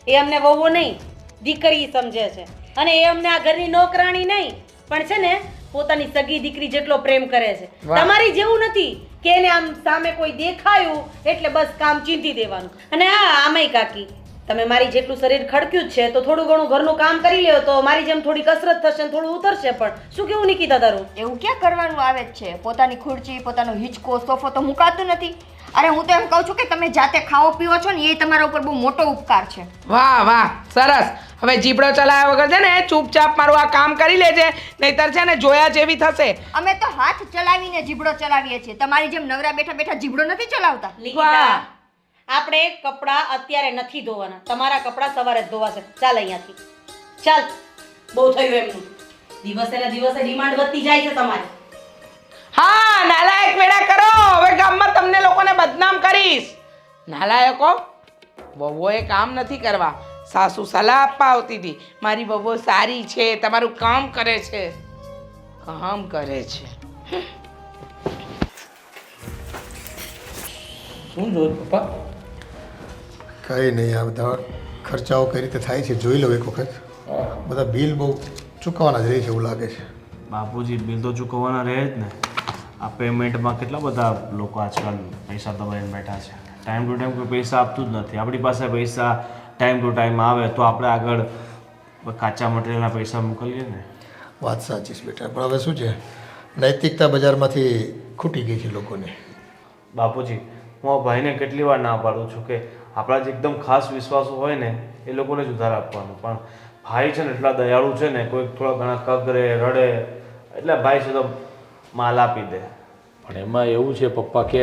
C: એ અમને વહુઓ નહીં, દીકરી સમજે છે. અને એ અમને આ ઘરની નોકરાણી નહીં, પણ છે ને પોતાની સગી દીકરી જેટલો પ્રેમ કરે છે.
A: વાહ.
C: તમારી જેવું નથી કે એને આમ સામે કોઈ દેખાયું એટલે બસ કામ ચીંધી દેવાનું. અને હા, આમેય કાકી, તમે મારી જેટલું શરીર ખડક્યું જ છે તો થોડું ઘણું ઘરનું કામ કરી લ્યો તો મારી જેમ થોડી કસરત થશે ને થોડું ઉતરશે. પણ શું કેવું નિકિતા તારું?
B: એવું ક્યાં કરવાનું આવે જ છે? પોતાની ખુરચી, પોતાનો હિંચકો, સોફો તો મુકાતું નથી. અરે હું તો એમ કહું છું કે તમે જાતે ખાઓ પીવો છો ને, એ તમારા ઉપર બહુ મોટો ઉપકાર છે.
A: વાહ વાહ, સરસ. હવે જીબડો ચલાવ્યા વગર છે ને ચૂપચાપ મારું આ કામ કરી લેજે, નહીતર છે ને જોયા જેવી થશે.
B: અમે તો હાથ ચલાવીને જીબડો ચલાવીએ છીએ, તમારી જેમ નવરા બેઠા બેઠા જીબડો નથી ચલાવતા.
C: નિકિતા, આપણે કપડાં અત્યારે નથી ધોવાના, તમારા કપડાં સવારે જ ધોવાશે. ચાલ અહીંયાથી, ચાલ. બહુ થયું એમનું. દિવસે ને દિવસે ડિમાન્ડ વધતી જાય છે તમારી.
A: હા, નાલાયક વેડા કરો. હવે ગામમાં તમને લોકોને બદનામ કરીશ. નાલાયકો, વહુઓએ કામ નથી કરવા, સાસુ સલાહ આપવા આવતી હતી. મારી વહુઓ સારી છે, તમારું કામ કરે છે. કામ કરે છે.
G: શું જોયું પપ્પા?
D: કંઈ નહીં, આ બધા ખર્ચાઓ કઈ રીતે થાય છે જોઈ લો એક વખત. બધા બિલ બહુ ચૂકવવાના જ રહે છે એવું લાગે છે.
F: બાપુજી, બિલ તો ચૂકવવાના રહે જ ને. આ પેમેન્ટમાં કેટલા બધા લોકો આજકાલ પૈસા દબાઈને બેઠા છે. ટાઈમ ટુ ટાઈમ કોઈ પૈસા આપતું જ નથી. આપણી પાસે પૈસા ટાઈમ ટુ ટાઈમ આવે તો આપણે આગળ કાચા મટીરિયલના પૈસા મોકલીએ ને.
D: વાત સાચી છે બેટા, પણ હવે શું છે, નૈતિકતા બજારમાંથી ખૂટી ગઈ છે લોકોને.
F: બાપુજી, હું આ ભાઈને કેટલી વાર ના પાડું છું કે આપણા જે એકદમ ખાસ વિશ્વાસો હોય ને એ લોકોને જ ઉધાર આપવાનું. પણ ભાઈ છે ને એટલા દયાળુ છે ને, કોઈક થોડા ઘણા કગરે રડે એટલે ભાઈ છે તો માલ આપી દે.
G: પણ એમાં એવું છે પપ્પા કે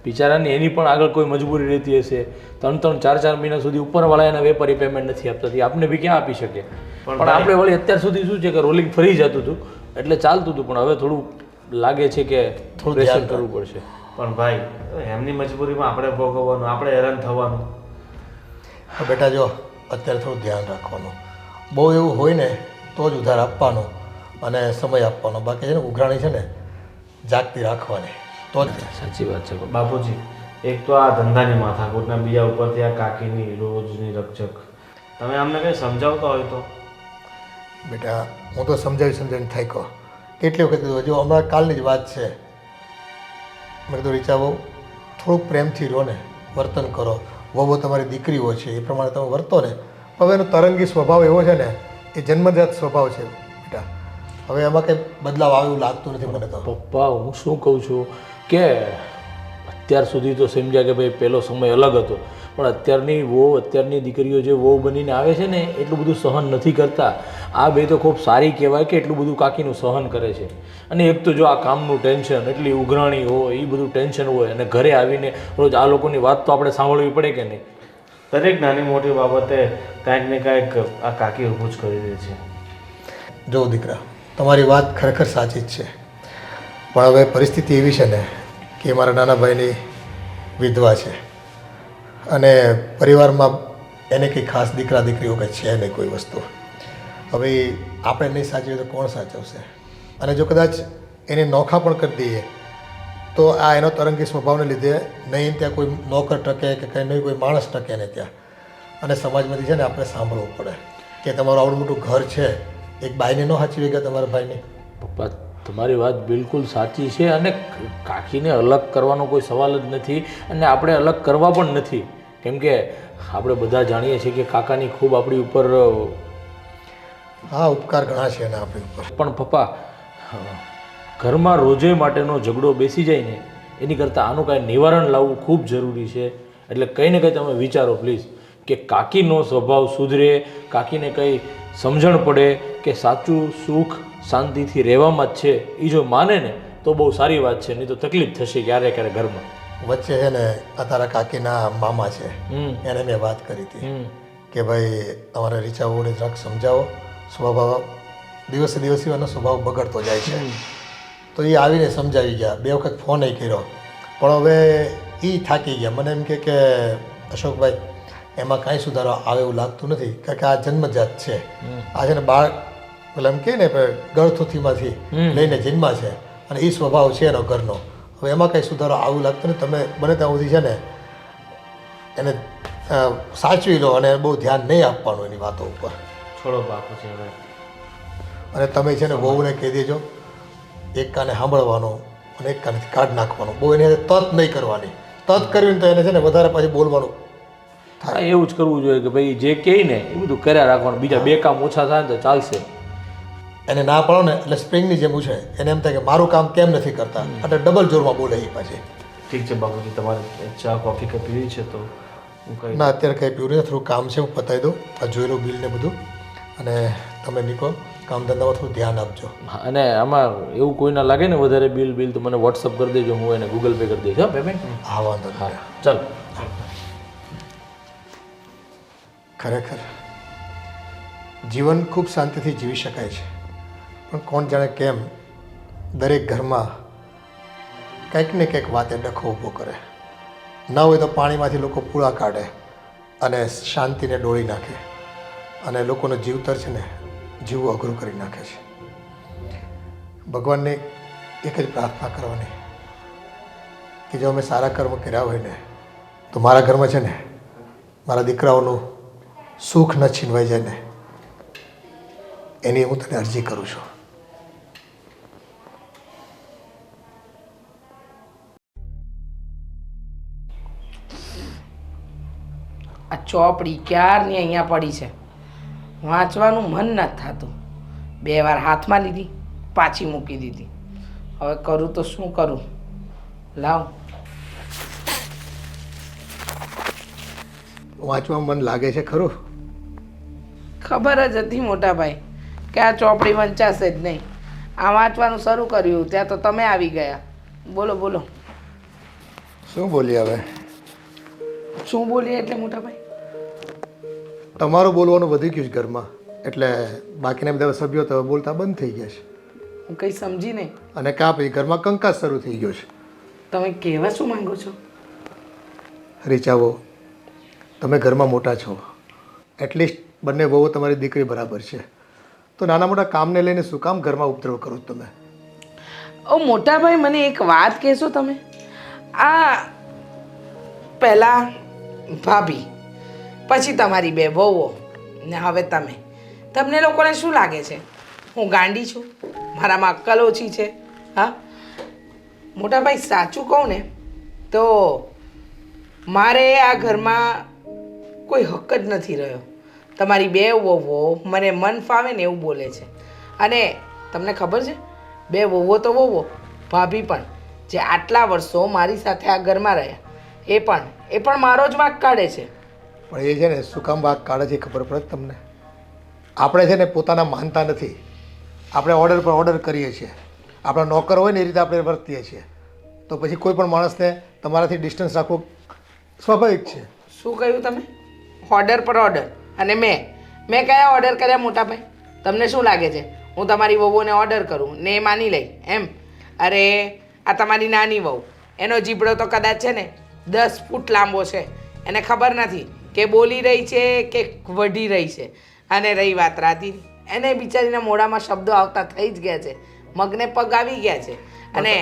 G: બિચારાની એની પણ આગળ કોઈ મજબૂરી રહેતી હશે. 3-4 મહિના સુધી ઉપરવાળા એના વેપારી પેમેન્ટ નથી આપતા, આપણે બી ક્યાં આપી શકીએ? પણ આપણે વળી અત્યાર સુધી શું છે કે રોલિંગ ફરી જતું હતું એટલે ચાલતું હતું, પણ હવે થોડું લાગે છે કે થોડું પ્રેશર કરવું પડશે.
F: પણ ભાઈ, એમની મજબૂરીમાં આપણે ભોગવવાનું, આપણે હેરાન થવાનું.
D: બેટા જો, અત્યારે થોડું ધ્યાન રાખવાનું. બહુ એવું હોય ને તો જ ઉધાર આપવાનો અને સમય આપવાનો. બાકી છે ને ઉઘરાણી છે ને જાગતી રાખવાની તો જ.
G: સાચી વાત છે
F: બાપુજી, એક તો આ ધંધાની માથાકૂટ ને બીજા ઉપરથી આ કાકીની રોજની રકઝક. તમે અમને કંઈ સમજાવતા હોય તો.
D: બેટા હું તો સમજાવીને થાક્યો. કેટલી વખત કીધું, જો હમણાં કાલની જ વાત છે. મેં કીધું રીચા બહુ થોડુંક પ્રેમથી રહો ને, વર્તન કરો. વહુ તમારી દીકરીઓ છે એ પ્રમાણે તમે વર્તો ને. હવે એનો તરંગી સ્વભાવ એવો છે ને, એ જન્મજાત સ્વભાવ છે બેટા. હવે એમાં કંઈ બદલાવ આવે એવું લાગતું નથી મને તો.
G: પપ્પા, હું શું કહું છું કે અત્યાર સુધી તો સમજ્યા કે ભાઈ પહેલો સમય અલગ હતો, પણ અત્યારની વહુ, અત્યારની દીકરીઓ જે વહુ બનીને આવે છે ને એટલું બધું સહન નથી કરતા. આ બે તો ખૂબ સારી કહેવાય કે એટલું બધું કાકીનું સહન કરે છે. અને એક તો જો આ કામનું ટેન્શન, એટલી ઉઘરાણી હોય, એ બધું ટેન્શન હોય, અને ઘરે આવીને રોજ આ લોકોની વાત તો આપણે સાંભળવી પડે કે નહીં?
F: દરેક નાની મોટી બાબતે કાંઈક ને કાંઈક આ કાકી ઊભું જ કરી દે છે.
D: જો દીકરા, તમારી વાત ખરેખર સાચી જ છે, પણ હવે પરિસ્થિતિ એવી છે ને કે મારા નાના ભાઈની વિધવા છે અને પરિવારમાં એને કંઈ ખાસ દીકરા દીકરીઓ કંઈ છે નહીં કોઈ વસ્તુ. હવે આપણે નહીં સાચવીએ તો કોણ સાચવશે? અને જો કદાચ એને નોખા પણ કરી દઈએ તો આ એનો તરંગી સ્વભાવને લીધે નહીં ત્યાં કોઈ નોકર ટકે કે કંઈ નહીં કોઈ માણસ ટકે ને ત્યાં. અને સમાજમાંથી છે ને આપણે સાંભળવું પડે કે તમારું આવડું મોટું ઘર છે, એક બાઈને ન સાચવી ગયા તમારા ભાઈને.
G: પપ્પા તમારી વાત બિલકુલ સાચી છે અને કાકીને અલગ કરવાનો કોઈ સવાલ જ નથી અને આપણે અલગ કરવા પણ નથી, કેમ કે આપણે બધા જાણીએ છીએ કે કાકાની ખૂબ આપણી ઉપર
D: હા ઉપકાર ઘણા છે એના આપણી ઉપર.
G: પણ પપ્પા ઘરમાં રોજે માટેનો ઝઘડો બેસી જાય ને એની કરતાં આનું કાંઈ નિવારણ લાવવું ખૂબ જરૂરી છે. એટલે કંઈ ને કંઈ તમે વિચારો પ્લીઝ કે કાકીનો સ્વભાવ સુધરે, કાકીને કંઈ સમજણ પડે કે સાચું સુખ શાંતિથી રહેવામાં જ છે, એ જો માને ને તો બહુ સારી વાત છે, નહીં તો તકલીફ થશે ક્યારે ક્યારે ઘરમાં.
D: વચ્ચે છે ને આ તારા કાકીના મામા છે, એને મેં વાત કરી હતી કે ભાઈ તમારે રીચાઓને જરાક સમજાવો, સ્વભાવ દિવસે દિવસે એનો સ્વભાવ બગડતો જાય છે. તો એ આવીને સમજાવી ગયા, 2 વખત ફોન એ કર્યો, પણ હવે એ થાકી ગયા. મને એમ કે અશોકભાઈ એમાં કાંઈ સુધારો આવે એવું લાગતું નથી, કારણ કે આ જન્મજાત છે. આ છે ને બાળ પેલા એમ કહે ને ગળથુથીમાંથી લઈને જન્મા છે અને એ સ્વભાવ છે એનો ઘરનો. હવે એમાં કંઈ સુધારો આવું લાગતું નથી. તમે બને ત્યાં સુધી છે ને એને સાચવી લો અને બહુ ધ્યાન નહીં આપવાનું એની વાતો ઉપર.
F: છોડો બાપુજી હવે.
D: અને તમે છે ને વહુને કહી દેજો એક કાને સાંભળવાનું અને એક કાનેથી કાઢ નાખવાનું. બહુ એને તત નહીં કરવાની. તત કરવી તો એને છે ને વધારે પાછી બોલવાનું
G: હા એવું જ કરવું જોઈએ કે ભાઈ જે કહે ને એ બધું કર્યા રાખવાનું, બીજા 2 કામ ઓછા થાય ને તો ચાલશે.
D: એને ના પાડો ને એટલે સ્પ્રિંગની જેમ છે, એને એમ થાય કે મારું કામ કેમ નથી કરતા, એટલે ડબલ જોરમાં બોલે એ પાછી.
F: ઠીક છે બાપુજી, તમારે ચા કોફી કે પીવી છે તો હું કંઈ
D: ના અત્યારે કંઈ પીવું નથી, થોડું કામ છે હું પતાવી દઉં આ જોઈ લઉં બિલ ને બધું, અને તમે નીકળો કામ ધંધામાં થોડું ધ્યાન આપજો.
G: હા, અને આમાં એવું કોઈ ના લાગે ને વધારે બિલ તો મને વોટ્સઅપ કરી દેજો, હું એને ગૂગલ પે કરી દઈશ. હા પેમેન્ટ.
D: હા વાંધો
G: હા
D: નહીં.
G: ચાલ.
D: ખરેખર જીવન ખૂબ શાંતિથી જીવી શકાય છે, પણ કોણ જાણે કેમ દરેક ઘરમાં કંઈક ને કંઈક વાતે ડખો ઊભો કરે. ન હોય તો પાણીમાંથી લોકો પૂળા કાઢે અને શાંતિને ડોળી નાખે અને લોકોનો જીવતર છે ને જીવવું અઘરું કરી નાખે છે. ભગવાનને એક જ પ્રાર્થના કરવાની કે જો અમે સારા કર્મ કર્યા હોય ને તો મારા ઘરમાં છે ને મારા દીકરાઓનું સુખ ન છીનવાઈ જાય ને એની હું તને અરજી કરું છું.
A: આ ચોપડી ક્યારની અહીંયા પડી છે, વાંચવાનું મન નથી થતું. 2 વાર હાથમાં લીધી, પાછી મૂકી દીધી. હવે કરું તો શું કરું? લાવ.
D: વાંચવામાં મન લાગે છે ખરું?
A: ખબર જ હતી મોટા ભાઈ કે આ ચોપડી વંચાશે જ નહીં. આ વાંચવાનું શરૂ કર્યું ત્યાં તો તમે આવી ગયા. બોલો બોલો.
D: શું બોલી હવે?
A: શું બોલીએ એટલે મોટા ભાઈ?
D: તમારું બોલવાનું વધી ગયું છે ઘરમાં, એટલે બાકીના બધા સભ્યો તો બોલતા બંધ થઈ ગયા છે.
A: હું કંઈ સમજી નહીં.
D: અને કાં પછી ઘરમાં કંકાસ શરૂ થઈ ગયો છે.
A: તમે કહેવા શું માંગો છો?
D: રીચાવો, તમે ઘરમાં મોટા છો, એટલીસ્ટ બંને વહુ તમારી દીકરી બરાબર છે, તો નાના મોટા કામને લઈને શું કામ ઘરમાં ઉપદ્રવ કરો છો તમે?
A: ઓ મોટા ભાઈ, મને એક વાત કહેશો તમે? આ પહેલાં ભાભી, પછી તમારી 2 વહુઓ ને હવે તમે. તમને લોકોને શું લાગે છે હું ગાંડી છું? મારામાં અક્કલ ઓછી છે? હા મોટા ભાઈ, સાચું કહું ને તો મારે આ ઘરમાં કોઈ હક જ નથી રહ્યો. તમારી 2 વહુઓ મને મન ફાવે ને એવું બોલે છે. અને તમને ખબર છે, 2 વહુઓ તો વહુઓ, ભાભી પણ જે આટલા વર્ષો મારી સાથે આ ઘરમાં રહ્યા એ પણ મારો જ વાંક કાઢે છે.
D: પણ એ છે ને શું કામ વાંક કાઢે છે ખબર પડે તમને? આપણે છે ને પોતાના માનતા નથી, આપણે ઓર્ડર પર ઓર્ડર કરીએ છીએ. આપણા નોકર હોય ને એ રીતે આપણે વર્તીએ છીએ, તો પછી કોઈ પણ માણસને તમારાથી ડિસ્ટન્સ રાખવું સ્વાભાવિક છે.
A: શું કહ્યું તમે? ઓર્ડર પર ઓર્ડર. અને મેં કયા ઓર્ડર કર્યા મોટાભાઈ? તમને શું લાગે છે હું તમારી વહુઓને ઓર્ડર કરું ને એ માની લઈ એમ? અરે આ તમારી નાની વહુ, એનો જીબડો તો કદાચ છે ને 10 ફૂટ લાંબો છે. એને ખબર નથી કે બોલી રહી છે કે વઢી રહી છે. અને રહી વાત રાતીની, એને બિચારીના મોઢામાં શબ્દો આવતા થઈ જ ગયા છે, મગને પગ આવી ગયા છે. અને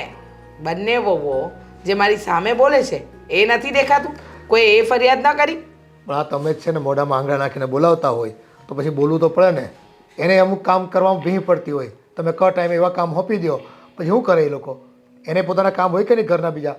A: બંને વહુઓ જે મારી સામે બોલે છે એ નથી દેખાતું? કોઈ એ ફરિયાદ ન કરી?
D: પણ આ તમે જ છે ને મોઢામાં આંગળા નાખીને બોલાવતા હોય તો પછી બોલવું તો પડે ને. એને અમુક કામ કરવામાં ભીહ પડતી હોય, તમે ક ટાઈમે એવા કામ સોંપી દો, પછી શું કરે એ લોકો? એને પોતાના કામ હોય કે નહીં ઘરના બીજા?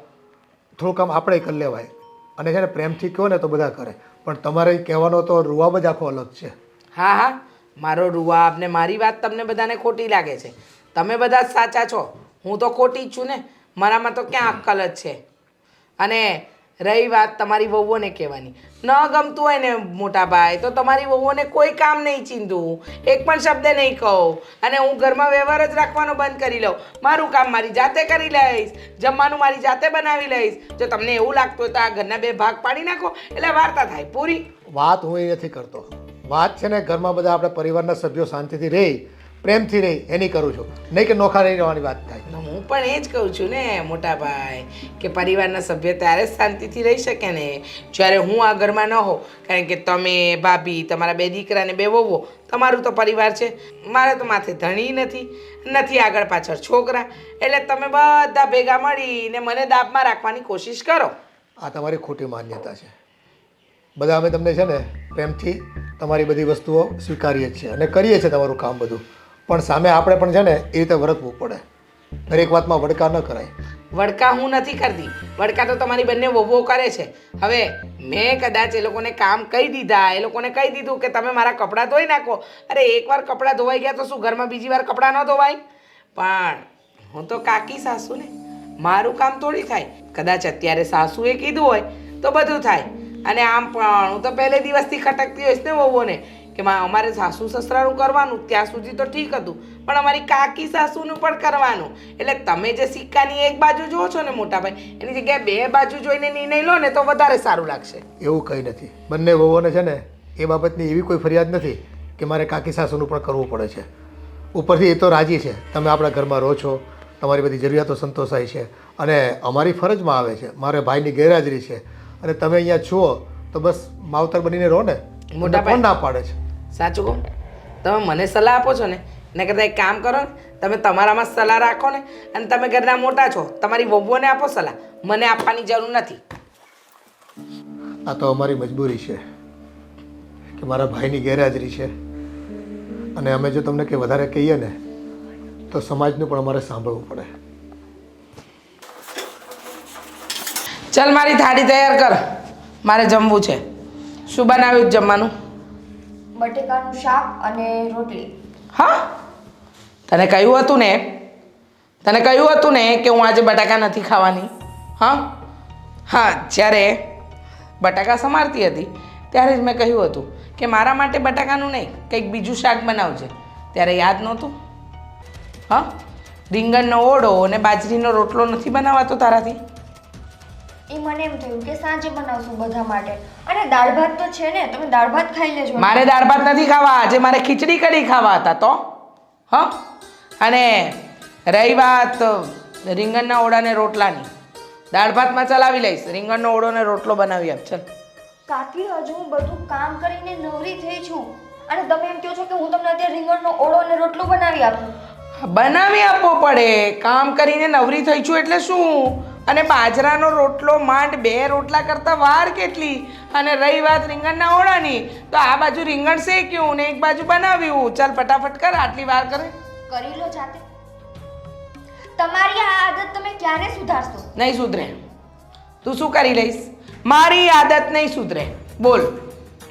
D: થોડું કામ આપણે કરી લેવાય. અને છે ને પ્રેમથી કહો ને તો બધા કરે, પણ તમારે કહેવાનો તો રૂવાબ જ આખો અલગ છે.
A: હા હા, મારો રૂવાબ ને મારી વાત તમને બધાને ખોટી લાગે છે. તમે બધા જ સાચા છો, હું તો ખોટી જ છું ને. મારામાં તો ક્યાં અક્કલ જ છે. અને રહી વાત તમારી વહુઓને કહેવાની, ન ગમતું હોય ને મોટા ભાઈ તો તમારી વહુઓને કોઈ કામ નહીં ચીંધું, એક પણ શબ્દ નહીં કહું. અને હું ઘરમાં વ્યવહાર જ રાખવાનો બંધ કરી લઉં. મારું કામ મારી જાતે કરી લઈશ, જમવાનું મારી જાતે બનાવી લઈશ. જો તમને એવું લાગતું હોય તો આ ઘરના 2 ભાગ પાડી નાખો એટલે વાર્તા થાય પૂરી.
D: વાત હું એ નથી કરતો. વાત છે ને ઘરમાં બધા આપણા પરિવારના સભ્યો શાંતિથી રહે, પ્રેમથી રહે એની કરું છું, નહીં કે નોખા રહી રહેવાની વાત થાય.
A: હું પણ એ જ કહું છું ને મોટા ભાઈ કે પરિવારના સભ્ય ત્યારે જ શાંતિથી રહી શકે ને જ્યારે હું આ ઘરમાં ન હોઉં. કારણ કે તમે, ભાભી, તમારા 2 દીકરા ને 2 વહુઓ, તમારું તો પરિવાર છે. મારે તો માથે ધણી નથી આગળ પાછળ છોકરા. એટલે તમે બધા ભેગા મળીને મને દાબમાં રાખવાની કોશિશ કરો.
D: આ તમારી ખોટી માન્યતા છે. બધા અમે તમને છે ને પ્રેમથી તમારી બધી વસ્તુઓ સ્વીકારીએ છીએ અને કરીએ છીએ તમારું કામ બધું, પણ સામે આપણે પણ છે ને એ રીતે વર્તવું પડે. દરેક વાતમાં વડકા ન કરાય.
A: વડકા હું નથી કરતી, વડકા તો તમારી બંને વહુઓ કરે છે. હવે મેં કદાચ એ લોકોને કામ કહી દીધા, એ લોકોને કહી દીધું કે તમે મારા કપડાં ધોઈ નાખો. અરે એકવાર કપડાં ધોવાઈ ગયા તો શું ઘરમાં બીજી વાર કપડાં ન ધોવાય? પણ હું તો કાકી સાસુ ને, મારું કામ થોડી થાય. કદાચ અત્યારે સાસુએ કીધું હોય તો બધું થાય. અને આમ પણ હું તો પહેલે દિવસથી ખટકતી હોઈશ ને વહુઓને કે અમારે સાસુ સસરાનું કરવાનું, ત્યાં સુધી તો ઠીક હતું, પણ અમારી કાકી સાસુનું પણ કરવાનું. એટલે તમે જે સિક્કાની એક બાજુ જુઓ છો ને મોટાભાઈ, એની જગ્યાએ 2 બાજુ જોઈને નિર્ણય લો ને તો વધારે સારું લાગશે.
D: એવું કંઈ નથી. બંને વહુઓને છે ને એ બાબતની એવી કોઈ ફરિયાદ નથી કે મારે કાકી સાસુનું પણ કરવું પડે છે. ઉપરથી એ તો રાજી છે, તમે આપણા ઘરમાં રહો છો, તમારી બધી જરૂરિયાતો સંતોષાય છે અને અમારી ફરજમાં આવે છે. મારે ભાઈની ગેરહાજરી છે અને તમે અહીંયા છો તો બસ માવતર બનીને રહો ને. મોટા કોણ ના પાડે છે?
A: સાચું કહું, તમે મને સલાહ આપો છો ને એના કરતાં એક કામ કરો ને, તમે તમારામાં સલાહ રાખો ને. અને તમે ઘરના મોટા છો, તમારી વહુઓને આપો સલાહ, મને આપવાની જરૂર નથી.
D: આ તો અમારી મજબૂરી છે કે મારા ભાઈની ગેરહાજરી છે અને અમે જો તમને કંઈ વધારે કહીએ ને તો સમાજનું પણ અમારે સાંભળવું પડે.
A: ચાલ મારી થાળી તૈયાર કર, મારે જમવું છે. શું બનાવ્યું જમવાનું?
B: બટેકાનું શાક અને રોટલી.
A: હા, તને કહ્યું હતું ને કે હું આજે બટાકા નથી ખાવાની? હા, જ્યારે બટાકા સમારતી હતી ત્યારે જ મેં કહ્યું હતું કે મારા માટે બટાકાનું નહીં કંઈક બીજું શાક બનાવજે. ત્યારે યાદ નહોતું? રીંગણનો ઓળો અને બાજરીનો રોટલો નથી બનાવાતો તારાથી?
B: એ મને એમ થયું કે સાંજે બનાવશું બધા માટે. અને દાળ ભાત તો છે ને, તમે દાળ ભાત ખાઈ લેજો.
A: મારે દાળ ભાત નથી ખાવા, આજે મારે ખીચડી કઢી ખાવા હતા તો. અને રહી વાત રીંગણના ઓળાને રોટલાની, દાળ ભાતમાં ચલાવી લઈશ, રીંગણનો ઓળો ને રોટલો બનાવી આપ. ચાલ
B: કાકી, હજુ હું બધું કામ કરીને નવરી થઈ છું અને તમે એમ કહો છો કે હું તમને અત્યારે રીંગણનો ઓળો અને રોટલો બનાવી આપું?
A: બનાવી આપવો પડે. કામ કરીને નવરી થઈ છું એટલે શું? અને બાજરાનો રોટલો માંડ 2 રોટલા કરતાં વાર કેટલી? અને રહી વાત રીંગણના ઓળાની તો આ બાજુ રીંગણ શેક્યું ને એક બાજુ બનાવ્યું. ચાલ ફટાફટ કર, આટલી વાર કરે.
B: કરી લો જાતે. તમારી આ આદત તમે ક્યારે સુધારશો?
A: નહીં સુધરે. તું શું કરી લઈશ? મારી આદત નહીં સુધરે. બોલ,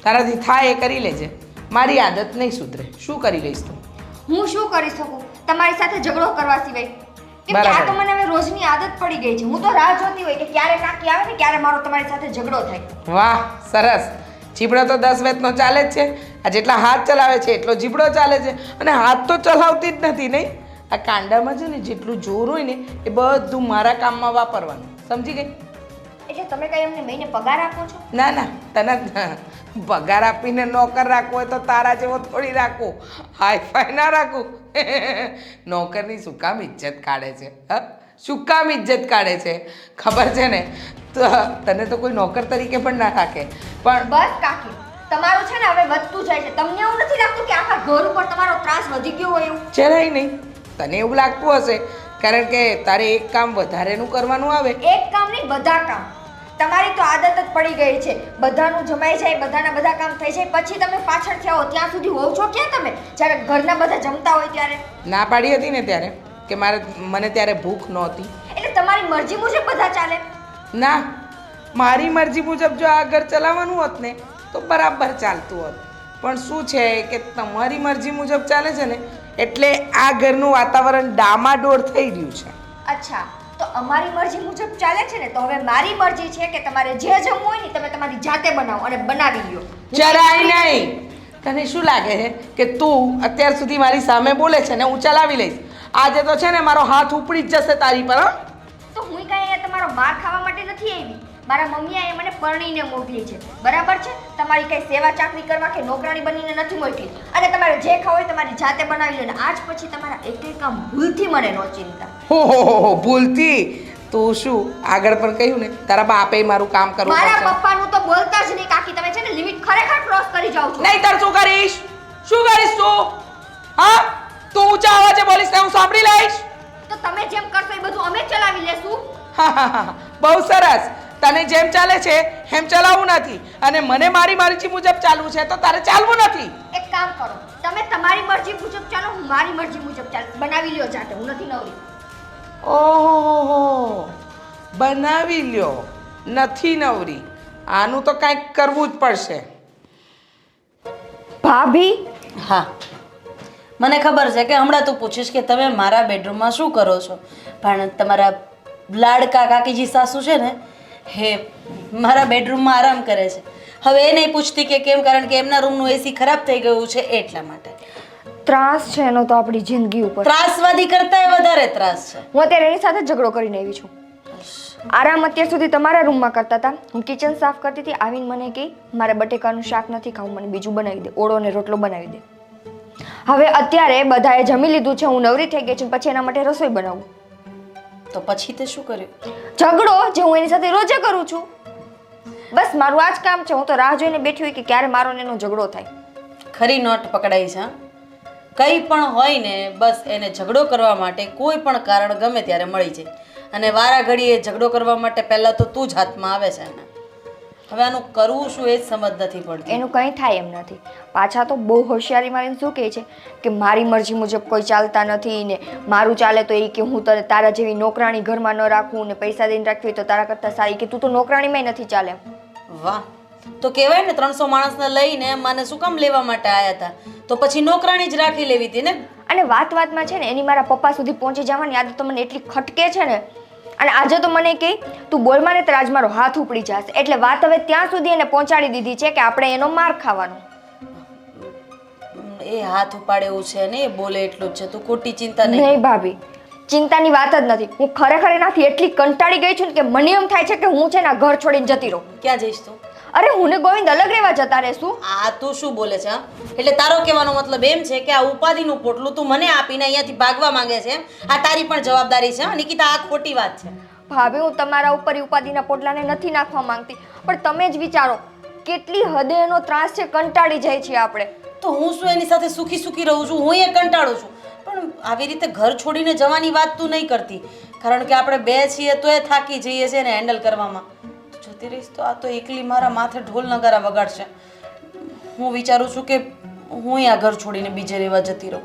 A: તારાથી થાય એ કરી લેજે. મારી આદત નહીં સુધરે. શું કરી લઈશ તું?
B: હું શું કરી શકું તમારી સાથે ઝઘડો કરવા સિવાય? કેમ કે આ તો મને હવે રોજની આદત પડી ગઈ છે. હું તો રાહ જોતી હોય કે ક્યારે કાકી આવે ને ક્યારે મારો તમારી સાથે ઝઘડો થાય.
A: વાહ, સરસ. જીબડો તો 10 વેતનો ચાલે જ છે. આ જેટલા હાથ ચલાવે છે એટલો જીબડો ચાલે છે. અને હાથ તો ચલાવતી જ નથી નહીં. આ કાંડામાં છે ને જેટલું જોર હોય ને એ બધું મારા કામમાં વાપરવાનું. સમજી ગઈ?
B: એટલે તમે કઈ અમને મહિને પગાર આપો છો?
A: ના ના તને પગાર આપીને નોકર રાખવો હોય તો તારા જેવો થોડી રાખવું, હાઈફાઈ ના રાખવું. નોકરની શું કામ ઇજ્જત કાઢે છે? હ શું કામ ઇજ્જત કાઢે છે ખબર છે ને? તો તને તો કોઈ નોકર તરીકે પણ ના રાખે. પણ
B: બસ કાકી, તમારું છે ને હવે વધતું જાય છે. તમને એવું નથી લાગતું કે આખા ઘર ઉપર તમારો ત્રાસ વધી ગયો હોય એવું?
A: જરાય નહીં. તને એવું લાગતું હશે કારણ કે તારે એક કામ વધારેનું કરવાનું આવે.
B: એક કામ નહીં, બધા કામ. તમારી તો આદત જ પડી ગઈ છે, બધાનું જમાઈ જાય, બધાના બધા કામ થઈ જાય, પછી તમે પાછળથી આવો ત્યાં સુધી હોવ છો ક્યાં તમે? જ્યારે ઘરના બધા જમતા હોય ત્યારે
A: ના પાડી હતી ને ત્યારે કે મને ત્યારે ભૂખ નહોતી.
B: એટલે તમારી મરજી મુજબ બધા ચાલે?
A: ના, મારી મરજી મુજબ જો આ ઘર ચલાવવાનું હોત ને તો બરાબર ચાલતું હોત. પણ શું છે કે તમારી મરજી મુજબ ચાલે છે ને એટલે આ ઘરનું વાતાવરણ ડામાડોળ થઈ રહ્યું છે.
B: અચ્છા, તો અમારી મરજી મુજબ ચાલે છે ને, તો હવે મારી મરજી છે કે તમારે જે જમવું હોય ને તમે તમારી જાતે બનાવો અને બનાવી લ્યો.
A: જરાય નહીં. તને શું લાગે છે કે તું અત્યાર સુધી મારી સામે બોલે છે ને હું ચલાવી લઈશ? આજે તો છે ને મારો હાથ ઉપડી જ જશે તારી પર.
B: તો હું કઈ અહીંયા તમારો માર ખાવા માટે નથી આવી. મારા મમ્મીએ અહીંયા મને પરણીને મોકલી છે, બરાબર છે? તમારી કઈ સેવા ચાકરી કરવા કે નોકરાણી બનીને નથી મોકલી. અને તમારે જે ખાવું હોય તમારી જાતે બનાવી લો. અને આજ પછી તમારા એક કામ ભૂલથી મને નો ચિંતા.
A: હો ભૂલતી? તું શું આગળ પણ કહ્યું ને તારા બાપે મારું કામ કરવું
B: મારા
A: પડશે.
B: પપ્પાનું તો બોલતા જ નહીં કાકી. તમે છે ને લિમિટ ખરેખર ક્રોસ કરી જાવ છો.
A: નહીંતર શું કરીશ? શું કરીશ તું? હા, તું ઊંચા અવાજે બોલીશ ને હું સાંભળી લઈશ.
B: તો તમે જેમ કરશો એ બધું અમે ચલાવી લેશું.
A: હા, બહુ સરસ. તને જેમ ચાલે છે એમ ચલાવવું નથી અને મને મારી મરજી મુજબ ચાલવું છે તો તારે ચાલવું નથી.
B: એક કામ કરો, તમે તમારી મરજી મુજબ ચાલો, હું મારી મરજી મુજબ ચાલ. બનાવી લ્યો જાતે, હું નથી નવરી.
A: ઓહો, બનાવી લ્યો, નથી નવરી. આનું તો કાંઈક કરવું જ પડશે.
B: ભાભી,
C: હા, મને ખબર છે કે હમણાં તું પૂછીશ કે તમે મારા બેડરૂમમાં શું કરો છો, પણ તમારા લાડકા કાકીજી સાસુ છે ને હે મારા બેડરૂમમાં આરામ કરે છે. હવે એ નહીં પૂછતી કે કેમ, કારણ કે એમના રૂમનું એસી ખરાબ થઈ ગયું છે એટલા માટે.
B: ત્રાસ છે એનો તો આપણી જિંદગી ઉપર.
C: ત્રાસવાદી કરતાંય વધારે ત્રાસ છે.
B: હું અત્યારે એની સાથે ઝઘડો કરીને આવી છું. આરામ અત્યાર સુધી તમારા રૂમમાં કરતા હતા, હું કિચન સાફ કરતી હતી, આવીને મને કહે મારે બટેકાનું શાક નથી ખાવું, મને બીજું બનાવી દે, ઓળો ને રોટલો બનાવી દે. હવે અત્યારે બધાએ જમી લીધું છે, હું નવરી થઈ ગઈ છું, પછી એના માટે રસોઈ બનાવું.
C: તો પછી તે શું કર્યું?
B: ઝઘડો જે હું એની સાથે રોજે કરું છું. બસ મારું આ જ કામ છે. હું તો રાહ જોઈને બેઠી હોય કે ક્યારે મારો ને એનો ઝઘડો થાય.
C: ખરી નોટ પકડાઈ છે. કંઈ પણ હોય ને બસ એને ઝઘડો કરવા માટે કોઈ પણ કારણ ગમે ત્યારે મળી જાય અને વારા ઘડીએ ઝઘડો કરવા માટે પહેલાં તો તું જ હાથમાં આવે છે એને. હવે આનું કરવું શું એ જ સમજ નથી પડતી.
B: એનું કંઈ થાય એમ નથી. પાછા તો બહુ હોશિયારી મારીને શું કહે છે કે મારી મરજી મુજબ કોઈ ચાલતા નથી ને મારું ચાલે તો એ કે હું તને તારા જેવી નોકરાણી ઘરમાં ન રાખું ને પૈસા દઈને રાખવી તો તારા કરતાં સારી, કે તું તો નોકરાણીમાંય નથી ચાલે.
C: વાહ, તો કહેવાય ને 300 માણસને લઈને મને શું કામ લેવા માટે આવ્યા હતા, તો પછી નોકરાણી જ રાખી લેવી હતી ને.
B: અને વાતમાં છે ને એની મારા પપ્પા સુધી પહોંચી જવાની આદત તો મને એટલી ખટકે છે ને. અને આજે તો મને કહે તું બોલમાં ને તો આજ મારો હાથ ઉપડી જશે. એટલે વાત હવે ત્યાં સુધી એને પહોંચાડી દીધી છે કે આપણે એનો માર ખાવાનો.
C: એ હાથ ઉપાડે એવું છે ને એ બોલે એટલું જ છે, તું ખોટી ચિંતા નહીં.
B: નહીં ભાભી, ચિંતાની વાત જ નથી. હું ખરેખર એનાથી એટલી કંટાળી ગઈ છું ને કે મને એમ થાય છે કે હું છે ને ઘર છોડીને જતી રહું.
C: ક્યાં જઈશ તું?
B: અરે હું ને ગોવિંદ અલગ રહેવા જતા રહેશું.
C: આ તું શું બોલે છે? એટલે તારો કહેવાનો મતલબ એમ છે કે આ ઉપાધિનું પોટલું તું મને આપીને અહીંયાથી ભાગવા માંગે છે? આ તારી પણ જવાબદારી છે નિકિતા, આ ખોટી વાત છે.
B: ભાભી, હું તમારા ઉપર ઉપાધિના પોટલાને નથી નાખવા માંગતી, પણ તમે જ વિચારો કેટલી હદે એનો ત્રાસ છે, કંટાળી જાય છે આપણે.
C: તો હું શું એની સાથે સુખી સુખી રહું છું? હું એ કંટાળું છું, પણ આવી રીતે ઘર છોડીને જવાની વાત તું નહીં કરતી, કારણ કે આપણે બે છીએ તો એ થાકી જઈએ છીએ ને હેન્ડલ કરવામાં. જતી રહીશ તો આ તો એકલી મારા માથે ઢોલ નગારા વગાડશે. હું વિચારું છું કે હું આ ઘર છોડીને બીજે રહેવા જતી રહું.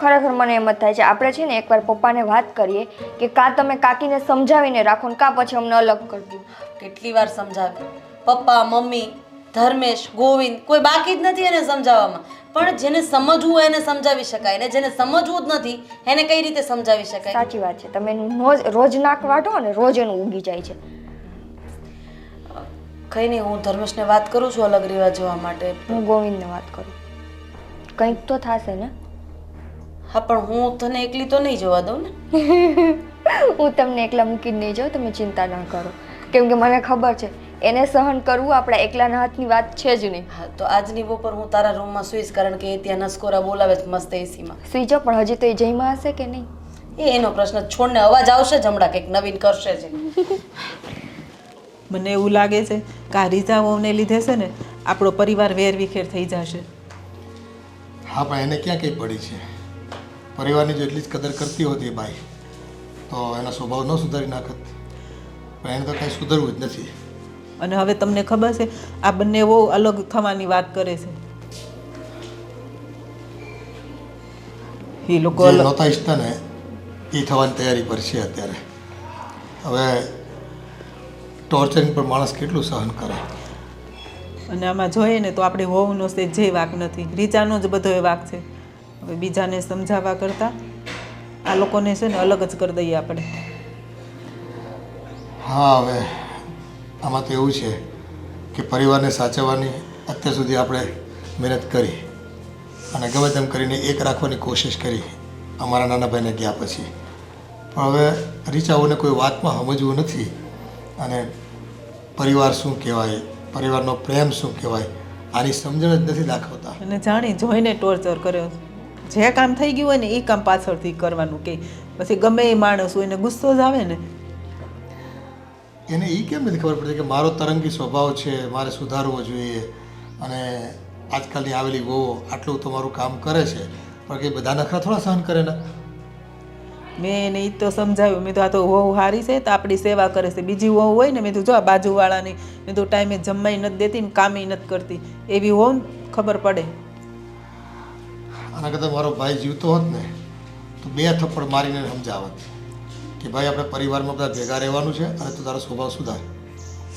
B: ખરેખર મને એમ જ થાય છે આપણે છે ને એકવાર પપ્પાને વાત કરીએ કે કાં તમે કાકીને સમજાવીને રાખો ને કાં પછી અમને અલગ કરી દો.
C: કેટલી વાર સમજાવે, પપ્પા, મમ્મી, ધર્મેશ, ગોવિંદ, કોઈ બાકી જ નથી એને સમજાવવામાં. પણ જેને સમજવું હોય એને સમજાવી શકાય ને જેને સમજવું જ નથી એને કઈ રીતે સમજાવી શકાય?
B: સાચી વાત છે. તમે એનું રોજ નાક વાટો ને રોજ એનું ઉગી જાય છે.
C: કઈ નહીં, હું ધર્મેશને વાત કરું છું અલગ રહેવા જવા માટે.
B: હું ગોવિંદને વાત કરું, કંઈક તો થશે ને.
C: હા, પણ હું તને એકલી તો નહીં જવા દઉં ને.
B: હું તમને એકલા મૂકીને નહીં જાઉં, તમે ચિંતા ના કરો. કેમ કે મને ખબર છે એને સહન કરવું આપણા એકલાના હાથની વાત છે જ નહીં.
C: હા તો આજની બપોર હું તારા રૂમમાં સુઈશ, કારણ કે એ ત્યાં નસકોરા બોલાવે છે મસ્ત એસીમાં.
B: સુઈ જાઓ, પણ હજી તો એ જઈમાં હશે કે નહીં?
C: એ એનો પ્રશ્ન, છોડને અવાજ આવશે જ હમણાં, કંઈક નવીન કરશે જ.
E: મને એવું લાગે છે કે આ રીઝાઓને લીધે છે ને આપણો પરિવાર વેરવિખેર થઈ જશે.
D: હા પણ એને ક્યાં કંઈ પડી છે? પરિવારની જો એટલી જ કદર કરતી હોતી એ બાઈ તો એનો સ્વભાવ ન સુધારી નાખત. પણ એને તો કાંઈ સુધરવું જ નથી.
E: અને હવે તમને ખબર છે આ બંને બહુ અલગ થવાની વાત કરે છે. એ લોકો
D: જે નહોતા ઈચ્છતા ને એ થવાની તૈયારી પર છે અત્યારે. હવે ટોર્ચરિંગ પર માણસ કેટલું સહન કરે.
E: અને આમાં જોઈએ ને તો આપણે વહુનો જે વાક નથી, રીચાનો જ બધો એ વાક છે. હવે બીજાને સમજાવવા કરતાં આ લોકોને છે ને અલગ જ કરી દઈએ આપણે.
D: હા હવે આમાં તો એવું છે કે પરિવારને સાચવવાની અત્યાર સુધી આપણે મહેનત કરી અને ગમે તેમ કરીને એક રાખવાની કોશિશ કરી અમારા નાના ભાઈને ગયા પછી. પણ હવે રીચાઓને કોઈ વાતમાં સમજવું નથી અને પરિવાર શું કહેવાય, પરિવારનો પ્રેમ શું કહેવાય આની સમજણ જ નથી દાખવતા.
E: અને જાણી જોઈને ટોર્ચર કર્યો. જે કામ થઈ ગયું હોય ને એ કામ પાછળથી કરવાનું કે પછી ગમે એ માણસ હોય એને ગુસ્સો જ આવે ને.
D: એને એ કેમ નથી ખબર પડતી કે મારો તરંગી સ્વભાવ છે, મારે સુધારવો જોઈએ અને આજકાલની આવેલી વહુ આટલું તમારું કામ કરે છે પણ કે બધા નખરા થોડા સહન કરે ને.
E: મેં એને એ તો સમજાવ્યું, મેં તો આ તો વહુ સારી છે તો આપણી સેવા કરે છે. બીજી વહુ હોય ને મેં તો જો આ બાજુવાળાની મેં તો ટાઈમે જમવાય નથી દેતી ને કામે નથી કરતી, એવી હોવ ને ખબર પડે.
D: આના કરતાં મારો ભાઈ જીવતો હોત ને તો 2 થપ્પડ મારીને સમજાવત કે ભાઈ આપણે પરિવારમાં બધા ભેગા રહેવાનું છે અને તું તારો સ્વભાવ સુધાર.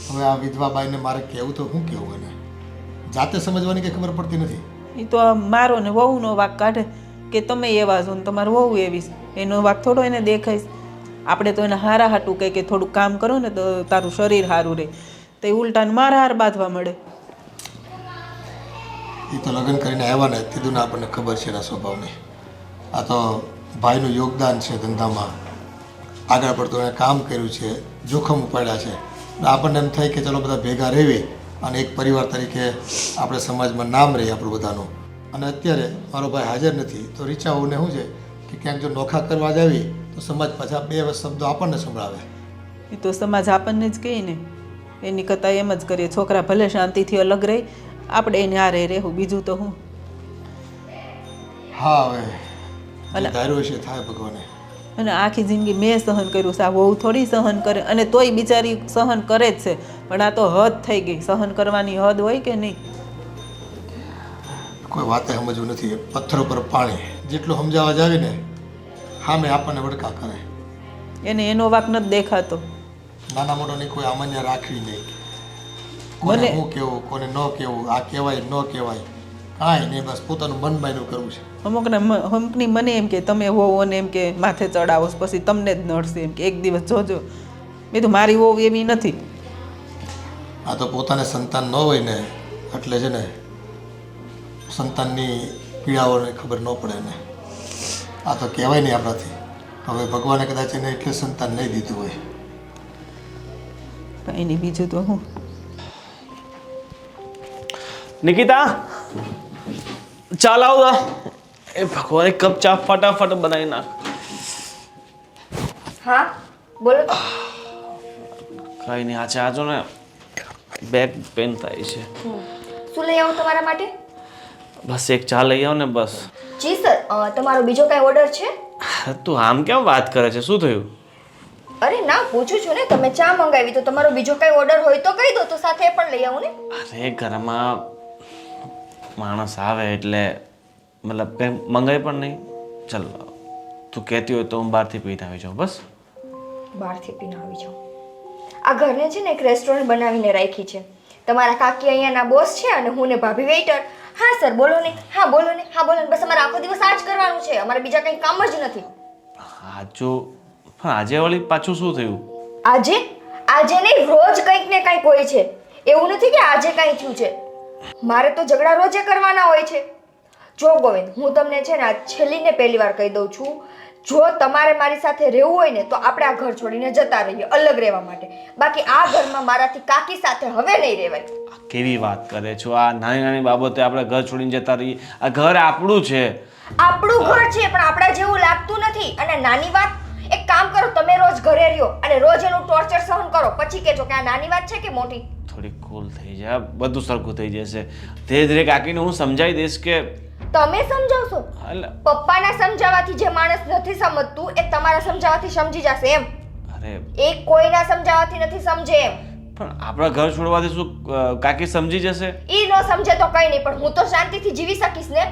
D: હવે આ વિધવા બાઈને મારે કહેવું તો શું કહેવું એને? જાતે સમજવાની કંઈ ખબર પડતી નથી.
E: એ તો મારો ને વહુનો વાક કાઢે કે તમે એવા છો ને તમારું વહુ એવી છે. એનો વાક થોડો એને દેખાય. આપણે તો એને હારા હાટું કહે કે થોડું કામ કરો ને તો તારું શરીર સારું રહે, તો એ ઉલટાને મારા હાર બાંધવા મળે.
D: એ તો લગ્ન કરીને આવ્યા ને કીધું ને આપણને ખબર છે એના સ્વભાવની. આ તો ભાઈનું યોગદાન છે ધંધામાં, આગળ પડતું એણે કામ કર્યું છે, જોખમ ઉપાડ્યા છે. આપણને એમ થાય કે ચલો બધા ભેગા રહેવી અને એક પરિવાર તરીકે આપણે સમાજમાં નામ રહે આપણું બધાનું. અને અત્યારે મારો ભાઈ હાજર નથી તો રીચાઓને શું છે કે ક્યાંક જો નોખા કરવા જ આવી તો સમાજ પાછા 2 શબ્દો આપણને સંભળાવે.
E: એ તો સમાજ આપણને જ કહે ને, એની કરતાં એમ જ કરીએ છોકરા ભલે શાંતિથી અલગ રહે, આપણે એને હારે રહેવું, બીજું તો હું.
D: હા હવે અને ધાર્યું છે થાય ભગવાને.
E: અને આખી જિંદગી મેં સહન કર્યું છે, આ વહુ થોડી સહન કરે, અને તોય બિચારી સહન કરે જ છે. પણ આ તો હદ થઈ ગઈ. સહન કરવાની હદ હોય કે નહીં?
D: કોઈ વાતે સમજવું નથી. પથ્થર ઉપર પાણી જેટલું સમજાવવા જાવી ને સામે આપણને વડકા કરે.
E: એને એનો વાક નથી દેખાતો.
D: નાના મોટાની કોઈ આમાન્ય રાખવી નહીં. કોને હું કેવું કોને ન કેવું, આ કહેવાય ન કહેવાય કાંઈ નહીં, બસ પોતાનું મન માયનું કરવું છે.
E: અમુકની મને એમ કે તમે વહુ અને એમ કે માથે ચડાવો પછી તમને જ નડશે, એમ કે એક દિવસ જોજો. મેં તો મારી વહુ એવી નથી.
D: આ તો પોતાને સંતાન ન હોય ને એટલે છે ને સંતાનની પીડાઓને ખબર ન પડે ને. આ તો કહેવાય નહીં આપણાથી. હવે ભગવાને કદાચ એને એટલે સંતાન નહીં દીધું હોય.
E: કાંઈ નહીં, બીજું તો હું.
F: નિકિતા ચાલ આવ. એ ભગવાન એક કપ ચા ફટાફટ બનાવી નાખ.
B: હા બોલો.
F: કઈ નહીં, આ ચા જો ને બેક પેન થાય છે.
B: શું લઈ આવું તમારા માટે?
F: બસ એક ચા લઈ આવ ને બસ.
B: જી સર, તમારો બીજો કાંઈ ઓર્ડર છે?
F: તું આમ કેમ વાત કરે છે? શું થયું?
B: અરે ના, પૂછું છું ને. તમે ચા મંગાવી તો તમારો બીજો કાંઈ ઓર્ડર હોય તો કહી દો, તો સાથે પણ લઈ આવું ને.
F: અરે ઘરમાં માણસ આવે એટલે મતલબ કંઈ મંગાવી પણ નહીં. ચાલ તું કહેતી હોય તો હું બહારથી પીને આવી જાઉં. બસ
B: બહારથી પીને આવી જાઉં? આ ઘરને છે ને એક રેસ્ટોરન્ટ બનાવીને રાખી છે. તમારા કાકી અહીંયાના બોસ છે અને હું ને ભાભી વેઇટર. હા સર બોલો ને, હા બોલો ને, હા બોલો ને. બસ અમારે આખો દિવસ આ જ કરવાનું છે. અમારે બીજા કંઈ કામ જ નથી.
F: પણ આજે વળી પાછું શું થયું?
B: આજે નહીં, રોજ કંઈક ને કંઈક હોય છે. એવું નથી કે આજે કંઈ થયું છે. મારે તો ઝઘડા રોજે કરવાના હોય છે. જો ગોવિંદ, હું તમને છે ને છેલ્લી ને પહેલી વાર કહી દઉં છું જો તમારે મારી સાથે રહેવું હોય ને તો આપણે આ ઘર છોડીને જતા રહીએ અલગ રહેવા માટે. બાકી આ ઘરમાં મારાથી કાકી સાથે હવે નહીં રહેવાય.
F: કેવી વાત કરે છો? આ નાની નાની બાબતે આપણે ઘર છોડીને જતા રહીએ? આ ઘર આપણું છે.
B: આપણું ઘર છે પણ આપણા જેવું લાગતું નથી. અને નાની વાત, એક કામ કરો, તમે રોજ ઘરે રહ્યો અને રોજ એનું ટોર્ચર સહન કરો, પછી કહેજો કે આ નાની વાત છે કે મોટી.
F: થોડી કૂલ થઈ જાય, બધું સરખું થઈ જશે. ધીરે ધીરે કાકીને હું સમજાવી દઈશ કે
B: તમે સમજાવશો?
F: અલા,
B: પપ્પાના સમજાવવાથી જે માણસ નથી સમજતું એ તમારા સમજાવવાથી સમજી જશે એમ.
F: અરે
B: એ કોઈના સમજાવવાથી નથી સમજે એમ.
F: પણ આપણા ઘર છોડવાથી શું કાકી સમજી જશે?
B: ઈ ન સમજે તો કઈ નહીં, પણ હું તો શાંતિથી જીવી શકીશ ને.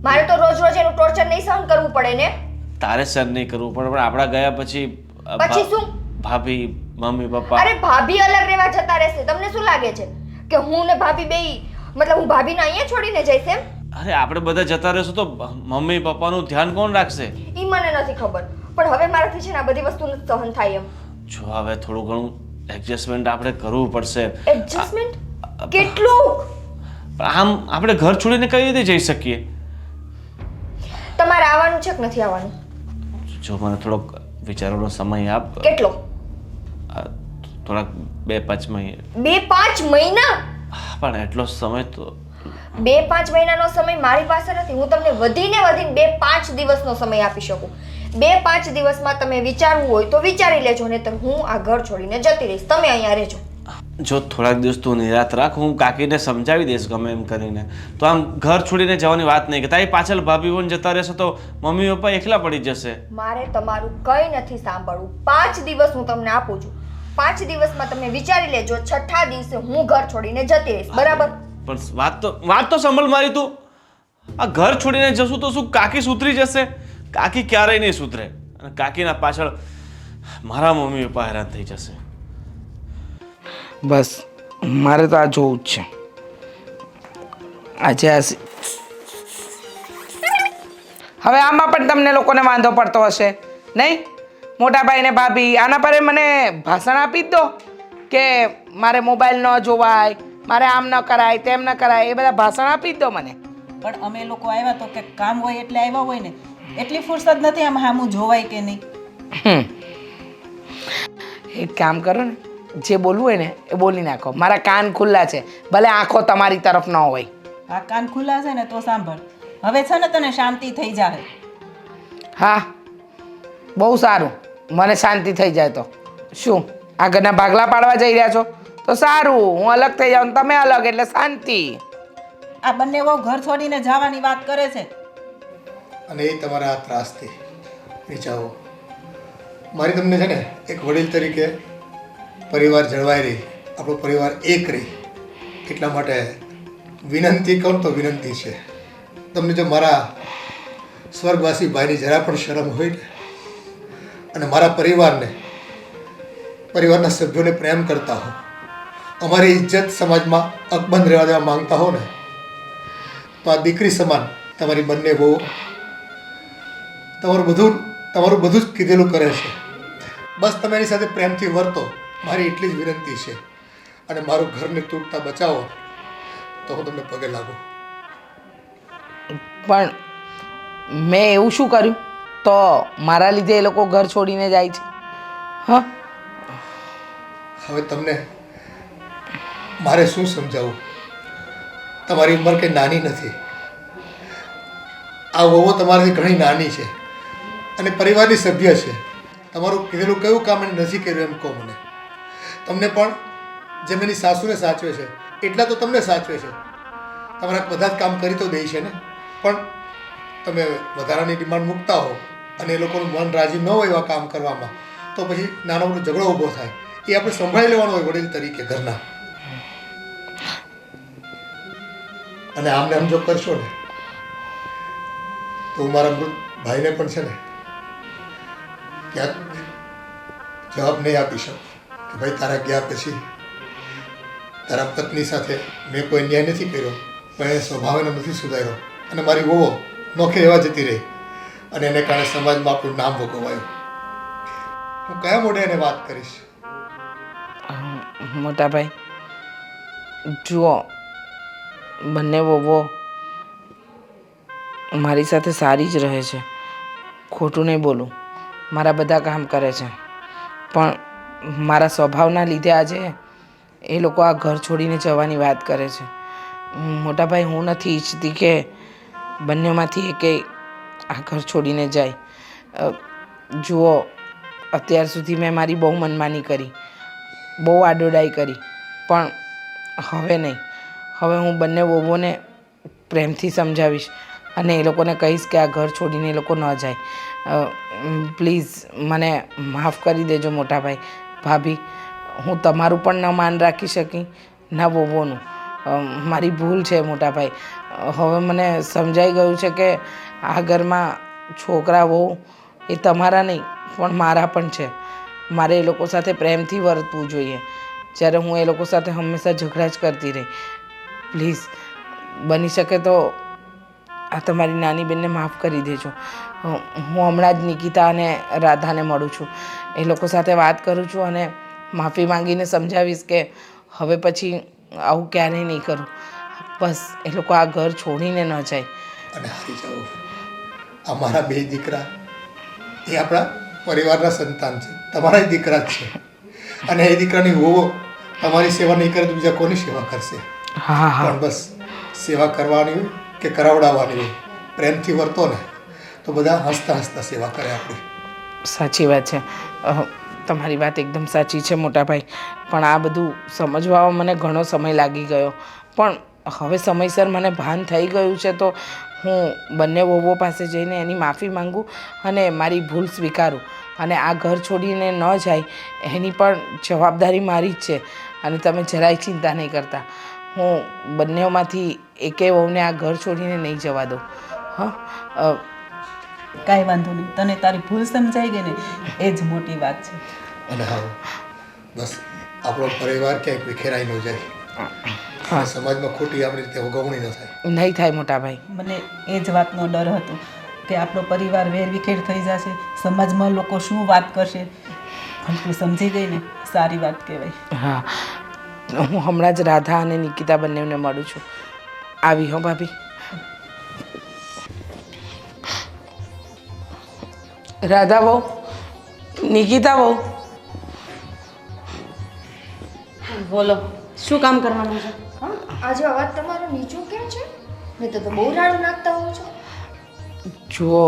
B: મારે તો રોજ રોજ એનું ટોર્ચર નહીં સહન કરવું પડે ને.
F: તારે સહન નહીં કરવું પડે, પણ આપણા ગયા પછી
B: પછી શું?
F: ભાભી, મમ્મી, પપ્પા.
B: અરે ભાભી અલગ રહેવા જતા રહેશે. તમને શું લાગે છે કે હું ને ભાભી બેય, મતલબ હું ભાભીને અહીંયા છોડીને જઈશ એમ?
F: અરે આપણે બધા જતા રહેશું તો મમ્મી પપ્પાનું ધ્યાન કોણ રાખશે?
B: ઈ મને નથી ખબર, પણ હવે મારાથી છે ને આ બધી વસ્તુ સહન થાય એમ.
F: જો હવે થોડું ઘણું એડજસ્ટમેન્ટ આપણે કરવું પડશે.
B: એડજસ્ટમેન્ટ કેટલું?
F: પણ આમ આપણે ઘર છોડીને કઈ રીતે જઈ શકીએ?
B: તમારે આવવાનું છે કે નથી આવવાનું?
F: જો મને થોડોક વિચારવાનો સમય આપ.
B: કેટલો?
F: થોડાક 2-5 મહિના.
B: 2-5 મહિના?
F: પણ એટલો સમય તો
B: 2-5 મહિનાનો સમય મારી પાસે નથી. હું તમને વધીને 2-5 દિવસનો સમય આપી શકું. 2-5 દિવસમાં તમે વિચારવું હોય તો વિચારી લેજો, નહીંતર હું આ ઘર છોડીને જતી રહીશ. તમે અહીંયા રહેજો.
F: જો થોડાક દિવસ તું નિરાત રાખ, હું કાકીને સમજાવી દઈશ ગમે એમ કરીને. તો આમ ઘર છોડીને જવાની વાત નહીં કે તારી પાછળ ભાભી બોન જતા રહેશે તો મમ્મી પપ્પા એકલા પડી જશે.
B: મારે તમારું કંઈ નથી સાંભળવું. 5 દિવસ હું તમને આપું છું. 5 દિવસમાં તમે વિચારી લેજો. 6થા દિવસે હું ઘર છોડીને જતી રહીશ. બરાબર?
F: પણ વાત તો સંભળ મારી તું. આ ઘર છોડીને જશું તો શું કાકી સુધરી જશે? કાકી ક્યારેય નહીં સુધરે, અને કાકીના પાછળ મારા મમ્મી પપ્પા હેરાન થઈ જશે.
A: બસ મારે તો આ જોવું જ છે. આજે હવે આમાં પણ તમને લોકોને વાંધો પડતો હશે નહીં? મોટા ભાઈ ને ભાભી આના પર મને ભાષણ આપી જ દો કે મારે મોબાઈલ ન જોવાય, મારે આમ ન કરાય, તેમ ન કરાય. એ બધા ભાષણ આપી જ દો મને.
E: પણ અમે લોકો આવ્યા તો કે કામ હોય એટલે આવ્યા હોય ને, એટલી ફુરસદ નથી આમ સામું જોવાય કે નહીં.
A: એક કામ કરો ને, જે બોલવું હોય ને એ બોલી નાખો. મારા કાન ખુલ્લા છે, ભલે આંખો તમારી તરફ ન હોય.
E: આ કાન ખુલ્લા છે ને તો સાંભળ. હવે છે ને તને શાંતિ થઈ જાય.
A: હા, બહુ સારું. મને શાંતિ થઈ જાય તો શું આ ઘરના ભાગલા પાડવા જઈ રહ્યા છો? તો સારું, હું અલગ થઈ જાઉં, તમે અલગ, એટલે શાંતિ.
E: આ બંને વહુ ઘર છોડીને જવાની વાત કરે છે.
D: અને એ તમારા આ ત્રાસથી વિચારો. મારી તમને છે ને એક વડીલ તરીકે પરિવાર જળવાઈ રહી, આપણો પરિવાર એક રહી, એટલા માટે વિનંતી કરું તો વિનંતી છે. તમને જો મારા સ્વર્ગવાસી ભાઈની જરા પણ શરમ હોય ને, અને મારા પરિવારના સભ્યોને પ્રેમ કરતા હો, અમારી ઇજ્જત સમાજમાં અકબંધ રહેવા દેવા માંગતા હો ને, તો આ દીકરી સમાન તમારી બંને બહુ તમારું બધું જ કીધેલું કરે છે. બસ તમે એની સાથે પ્રેમથી વર્તો, મારી એટલી જ વિનંતી છે. અને મારું ઘરને તૂટતા બચાવો તો હું તમને પગે લાગુ.
A: પણ મેં એવું શું કર્યું તો મારા લીધે એ લોકો ઘર છોડીને જાય છે? હા,
D: હવે તમને મારે શું સમજાવવું? તમારી ઉંમર કંઈ નાની નથી. આ વહુ તમારાથી ઘણી નાની છે અને પરિવારની સભ્ય છે. તમારું કીધેલું કયું કામ એને નથી કર્યું એમ કહો મને. તમને પણ જેમ એની સાસુને સાચવે છે એટલા તો તમને સાચવે છે. તમારા બધા જ કામ કરી તો દે છે ને, પણ તમે વધારાની ડિમાન્ડ મૂકતા હો અને એ લોકોનું મન રાજી ન હોય એવા કામ કરવામાં, તો પછી નાનો મોટો ઝઘડો ઊભો થાય. એ આપણે સંભાળી લેવાનો હોય વડીલ તરીકે ઘરના. અને આમને આમ જો કરશો ને તો હું મારા મૃત ભાઈને પણ છે ને ક્યાંક જવાબ નહીં આપી શકું કે ભાઈ તારા ગયા પછી તારા પત્ની સાથે મેં કોઈ ન્યાય નથી કર્યો, પણ એ સ્વભાવ એનો નથી સુધાર્યો, અને મારી વહુ નોખી રહેવા જતી રહી, અને એને કારણે સમાજમાં આપણું નામ ભોગવાયું. હું કયા મોઢે એને વાત કરીશ?
A: મોટા ભાઈ જુઓ, બંને વહુઓ મારી સાથે સારી જ રહે છે, ખોટું નહીં બોલું. મારા બધા કામ કરે છે, પણ મારા સ્વભાવના લીધે આજે એ લોકો આ ઘર છોડીને જવાની વાત કરે છે. મોટાભાઈ, હું નથી ઈચ્છતી કે બંનેમાંથી એકેય આ ઘર છોડીને જાય. જુઓ, અત્યાર સુધી મેં મારી બહુ મનમાની કરી, બહુ આડોડાઈ કરી, પણ હવે નહીં. હવે હું બંને વહુઓને પ્રેમથી સમજાવીશ અને એ લોકોને કહીશ કે આ ઘર છોડીને એ લોકો ન જાય. પ્લીઝ મને માફ કરી દેજો મોટાભાઈ. ભાભી, હું તમારું પણ ન માન રાખી શકી, ના વહુઓનું. મારી ભૂલ છે મોટાભાઈ. હવે મને સમજાઈ ગયું છે કે આ ઘરમાં છોકરા વહુ એ તમારા નહીં પણ મારા પણ છે. મારે એ લોકો સાથે પ્રેમથી વર્તવું જોઈએ, જ્યારે હું એ લોકો સાથે હંમેશા ઝઘડા જ કરતી રહી. પ્લીઝ, બની શકે તો આ તમારી નાની બેનને માફ કરી દેજો. હું હમણાં જ નિકિતા અને રાધાને મળું છું, એ લોકો સાથે વાત કરું છું અને માફી માંગીને સમજાવીશ કે હવે પછી આવું ક્યારેય નહીં કરું. બસ એ લોકો આ ઘર છોડીને ન જાય.
D: અને હારી જાઓ. અમારા બે દીકરા એ આપણા પરિવારના સંતાન છે, તમારા જ દીકરા જ છે. અને એ દીકરાની વહુઓ તમારી સેવા નહીં કરે તો બીજા કોની સેવા કરશે?
A: હા હા,
D: પણ બસ સેવા કરવાની હોય કે કરાવડાવવાની હોય, પ્રેમથી વર્તો ને તો બધા હસતા હસતા સેવા કરે આપણી.
A: સાચી વાત છે. તમારી વાત એકદમ સાચી છે મોટાભાઈ, પણ આ બધું સમજવામાં મને ઘણો સમય લાગી ગયો. પણ હવે સમયસર મને ભાન થઈ ગયું છે તો હું બંને વહુઓ પાસે જઈને એની માફી માંગું અને મારી ભૂલ સ્વીકારું. અને આ ઘર છોડીને ન જાય એની પણ જવાબદારી મારી જ છે. અને તમે જરાય ચિંતા નહીં કરતા, હું બંનેમાંથી એકેય વહુને આ ઘર છોડીને નહીં જવા દઉં. હા,
E: કાંઈ વાંધો નહીં, તને તારી ભૂલ સમજાઈ ગઈ ને એ જ મોટી વાત છે.
D: અને હા, બસ આપણો પરિવાર ક્યાંય વિખેરાઈ ન જાય,
A: હા,
D: સમાજમાં ખોટી આપણી રીતે ઉગવણી ન થાય.
A: નહીં થાય મોટાભાઈ.
E: મને એ જ વાતનો ડર હતો કે આપણો પરિવાર વેરવિખેર થઈ જશે, સમાજમાં લોકો શું વાત કરશે. પણ તું સમજી ગઈ ને, સારી વાત કહેવાય.
A: હા, હું હમણાં જ રાધા અને નિકિતા બંનેને મળું છું. આવી હો ભાભી. રાધા બહુ, નિકિતા બહુ,
C: બોલો, શું કામ કરવાનું છે?
B: હા, આજે અવાજ તમારો નીચું કેમ છે? નહીં તો બહુ રાડું નાખતા હોવ છો.
A: જુઓ,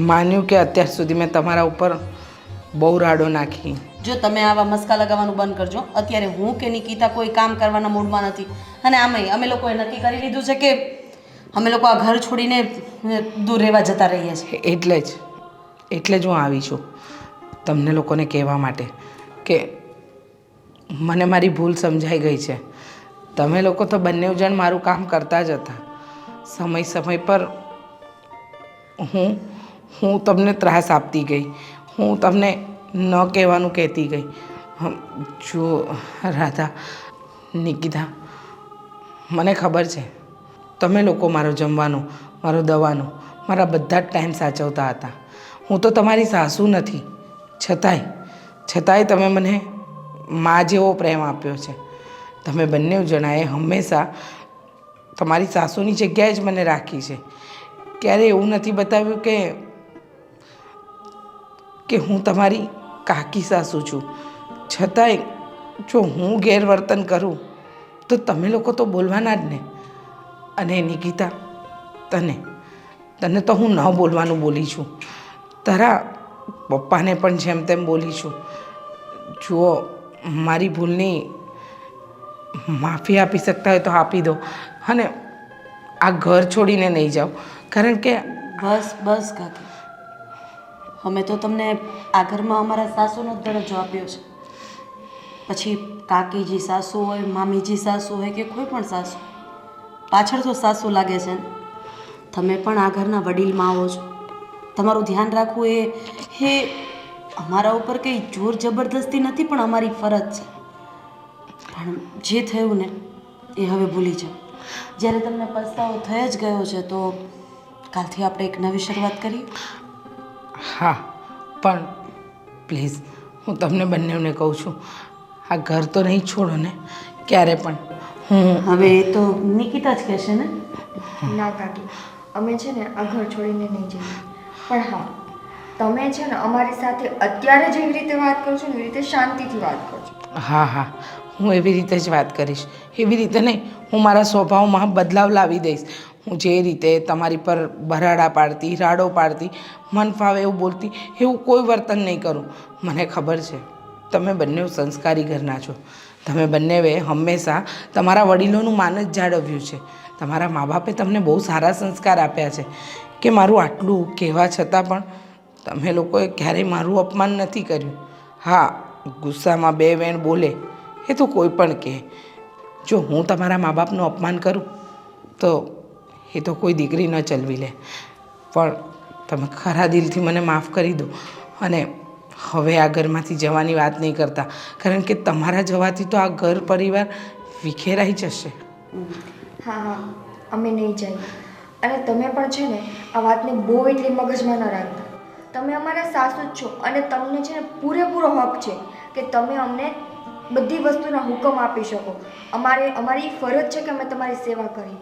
A: માન્યું કે અત્યાર સુધી મેં તમારા ઉપર બહુ રાડો નાખી.
C: જો તમે આવા મસ્કા લગાવવાનું બંધ કરજો. અત્યારે હું કે નિકિતા કોઈ કામ કરવાના મૂડમાં નથી. અને આમાંય અમે લોકોએ નક્કી કરી લીધું છે કે અમે લોકો આ ઘર છોડીને દૂર રહેવા જતા રહીએ છીએ.
A: એટલે જ હું આવી છું તમને લોકોને કહેવા માટે કે મને મારી ભૂલ સમજાઈ ગઈ છે. તમે લોકો તો બંને જણ મારું કામ કરતા જ હતા. સમય પર હું તમને ત્રાસ આપતી ગઈ, હું તમને ન કહેવાનું કહેતી ગઈ. જો રાધા, નિકિતા, મને ખબર છે તમે લોકો મારો જમવાનો, મારો દવાનો, મારા બધા જ ટાઈમ સાચવતા હતા. હું તો તમારી સાસુ નથી, છતાંય તમે મને મા જેવો પ્રેમ આપ્યો છે. તમે બંને જણાએ હંમેશા તમારી સાસુની જગ્યાએ જ મને રાખી છે. ક્યારે એવું નથી બતાવ્યું કે હું તમારી કાકી સાસુ છું. છતાંય જો હું ગેરવર્તન કરું તો તમે લોકો તો બોલવાના જ ને. અને નિકિતા, તને તો હું ન બોલવાનું બોલી છું, તારા પપ્પાને પણ જેમ તેમ બોલી છું. જુઓ, મારી ભૂલની માફી આપી શકતા હોય તો આપી દો અને આ ઘર છોડીને નહીં જાઓ. કારણ કે
C: બસ કાકી, અમે તો તમને આ ઘરમાં અમારા સાસુનો જ દરજ્જો આપ્યો છે. પછી કાકીજી સાસુ હોય, મામીજી સાસુ હોય કે કોઈ પણ સાસુ, પાછળ તો સાસુ લાગે છે ને. તમે પણ આ ઘરના વડીલમાં આવો છો, તમારું ધ્યાન રાખવું એ અમારા ઉપર કંઈ જોર જબરદસ્તી નથી, પણ અમારી ફરજ છે. પણ જે થયું ને એ હવે ભૂલી જાઓ. જ્યારે તમને પસ્તાવો થઈ જ ગયો છે તો કાલથી આપણે એક નવી શરૂઆત કરીએ.
A: હા, પણ પ્લીઝ હું તમને બંનેને કહું છું, આ ઘર તો નહીં છોડો ને ક્યારે પણ.
C: હવે એ તો નિકિતા જ કહેશે ને.
B: ના કાકી, અમે છે ને આ ઘર છોડીને નહીં જઈએ. પણ હા, તમે છે ને અમારી સાથે અત્યારે જેવી રીતે વાત કરો છો ને એવી રીતે શાંતિથી વાત કરજો.
A: હા હા, હું એવી રીતે જ વાત કરીશ. એવી રીતે નહીં, હું મારા સ્વભાવમાં બદલાવ લાવી દઈશ. હું જે રીતે તમારી પર બરાડા પાડતી, રાડો પાડતી, મન ફાવે એવું બોલતી, એવું કોઈ વર્તન નહીં કરું. મને ખબર છે તમે બંને સંસ્કારી ઘરના છો. તમે બંનેએ હંમેશા તમારા વડીલોનું માન જ જાળવ્યું છે. તમારા મા બાપે તમને બહુ સારા સંસ્કાર આપ્યા છે કે મારું આટલું કહેવા છતાં પણ તમે લોકોએ ક્યારેય મારું અપમાન નથી કર્યું. હા, ગુસ્સામાં બે વેણ બોલે એ તો કોઈ પણ કહે. જો હું તમારા મા બાપનું અપમાન કરું તો એ તો કોઈ દીકરી ન ચલવી લે. પણ તમે ખરા દિલથી મને માફ કરી દો અને હવે આ ઘરમાંથી જવાની વાત નહીં કરતા, કારણ કે તમારા જવાથી તો આ ઘર પરિવાર વિખેરાઈ જશે.
B: હા, અમે નહીં જઈએ. અને તમે પણ છે ને આ વાતને બહુ એટલી મગજમાં ન રાખતા. તમે અમારા સાસુ જ છો અને તમને છે ને પૂરેપૂરો હક છે કે તમે અમને બધી વસ્તુના હુકમ આપી શકો. અમારી ફરજ છે કે અમે તમારી સેવા કરીએ.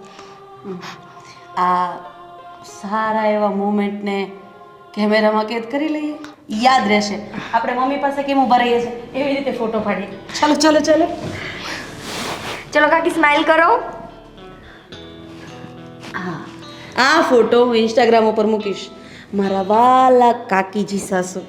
C: આ સારા એવા મોમેન્ટને કેમેરામાં કેદ કરી લઈએ, યાદ રહેશે. આપણે મમ્મી પાસે કેમ ઊભા રહીએ છીએ એવી રીતે ફોટો પાડીએ. ચાલો ચાલો ચાલો
B: ચલો કાકી, સ્માઈલ કરો.
C: હા, આ ફોટો હું ઇન્સ્ટાગ્રામ ઉપર મૂકીશ. મારા વાલા કાકીજી સાસુ.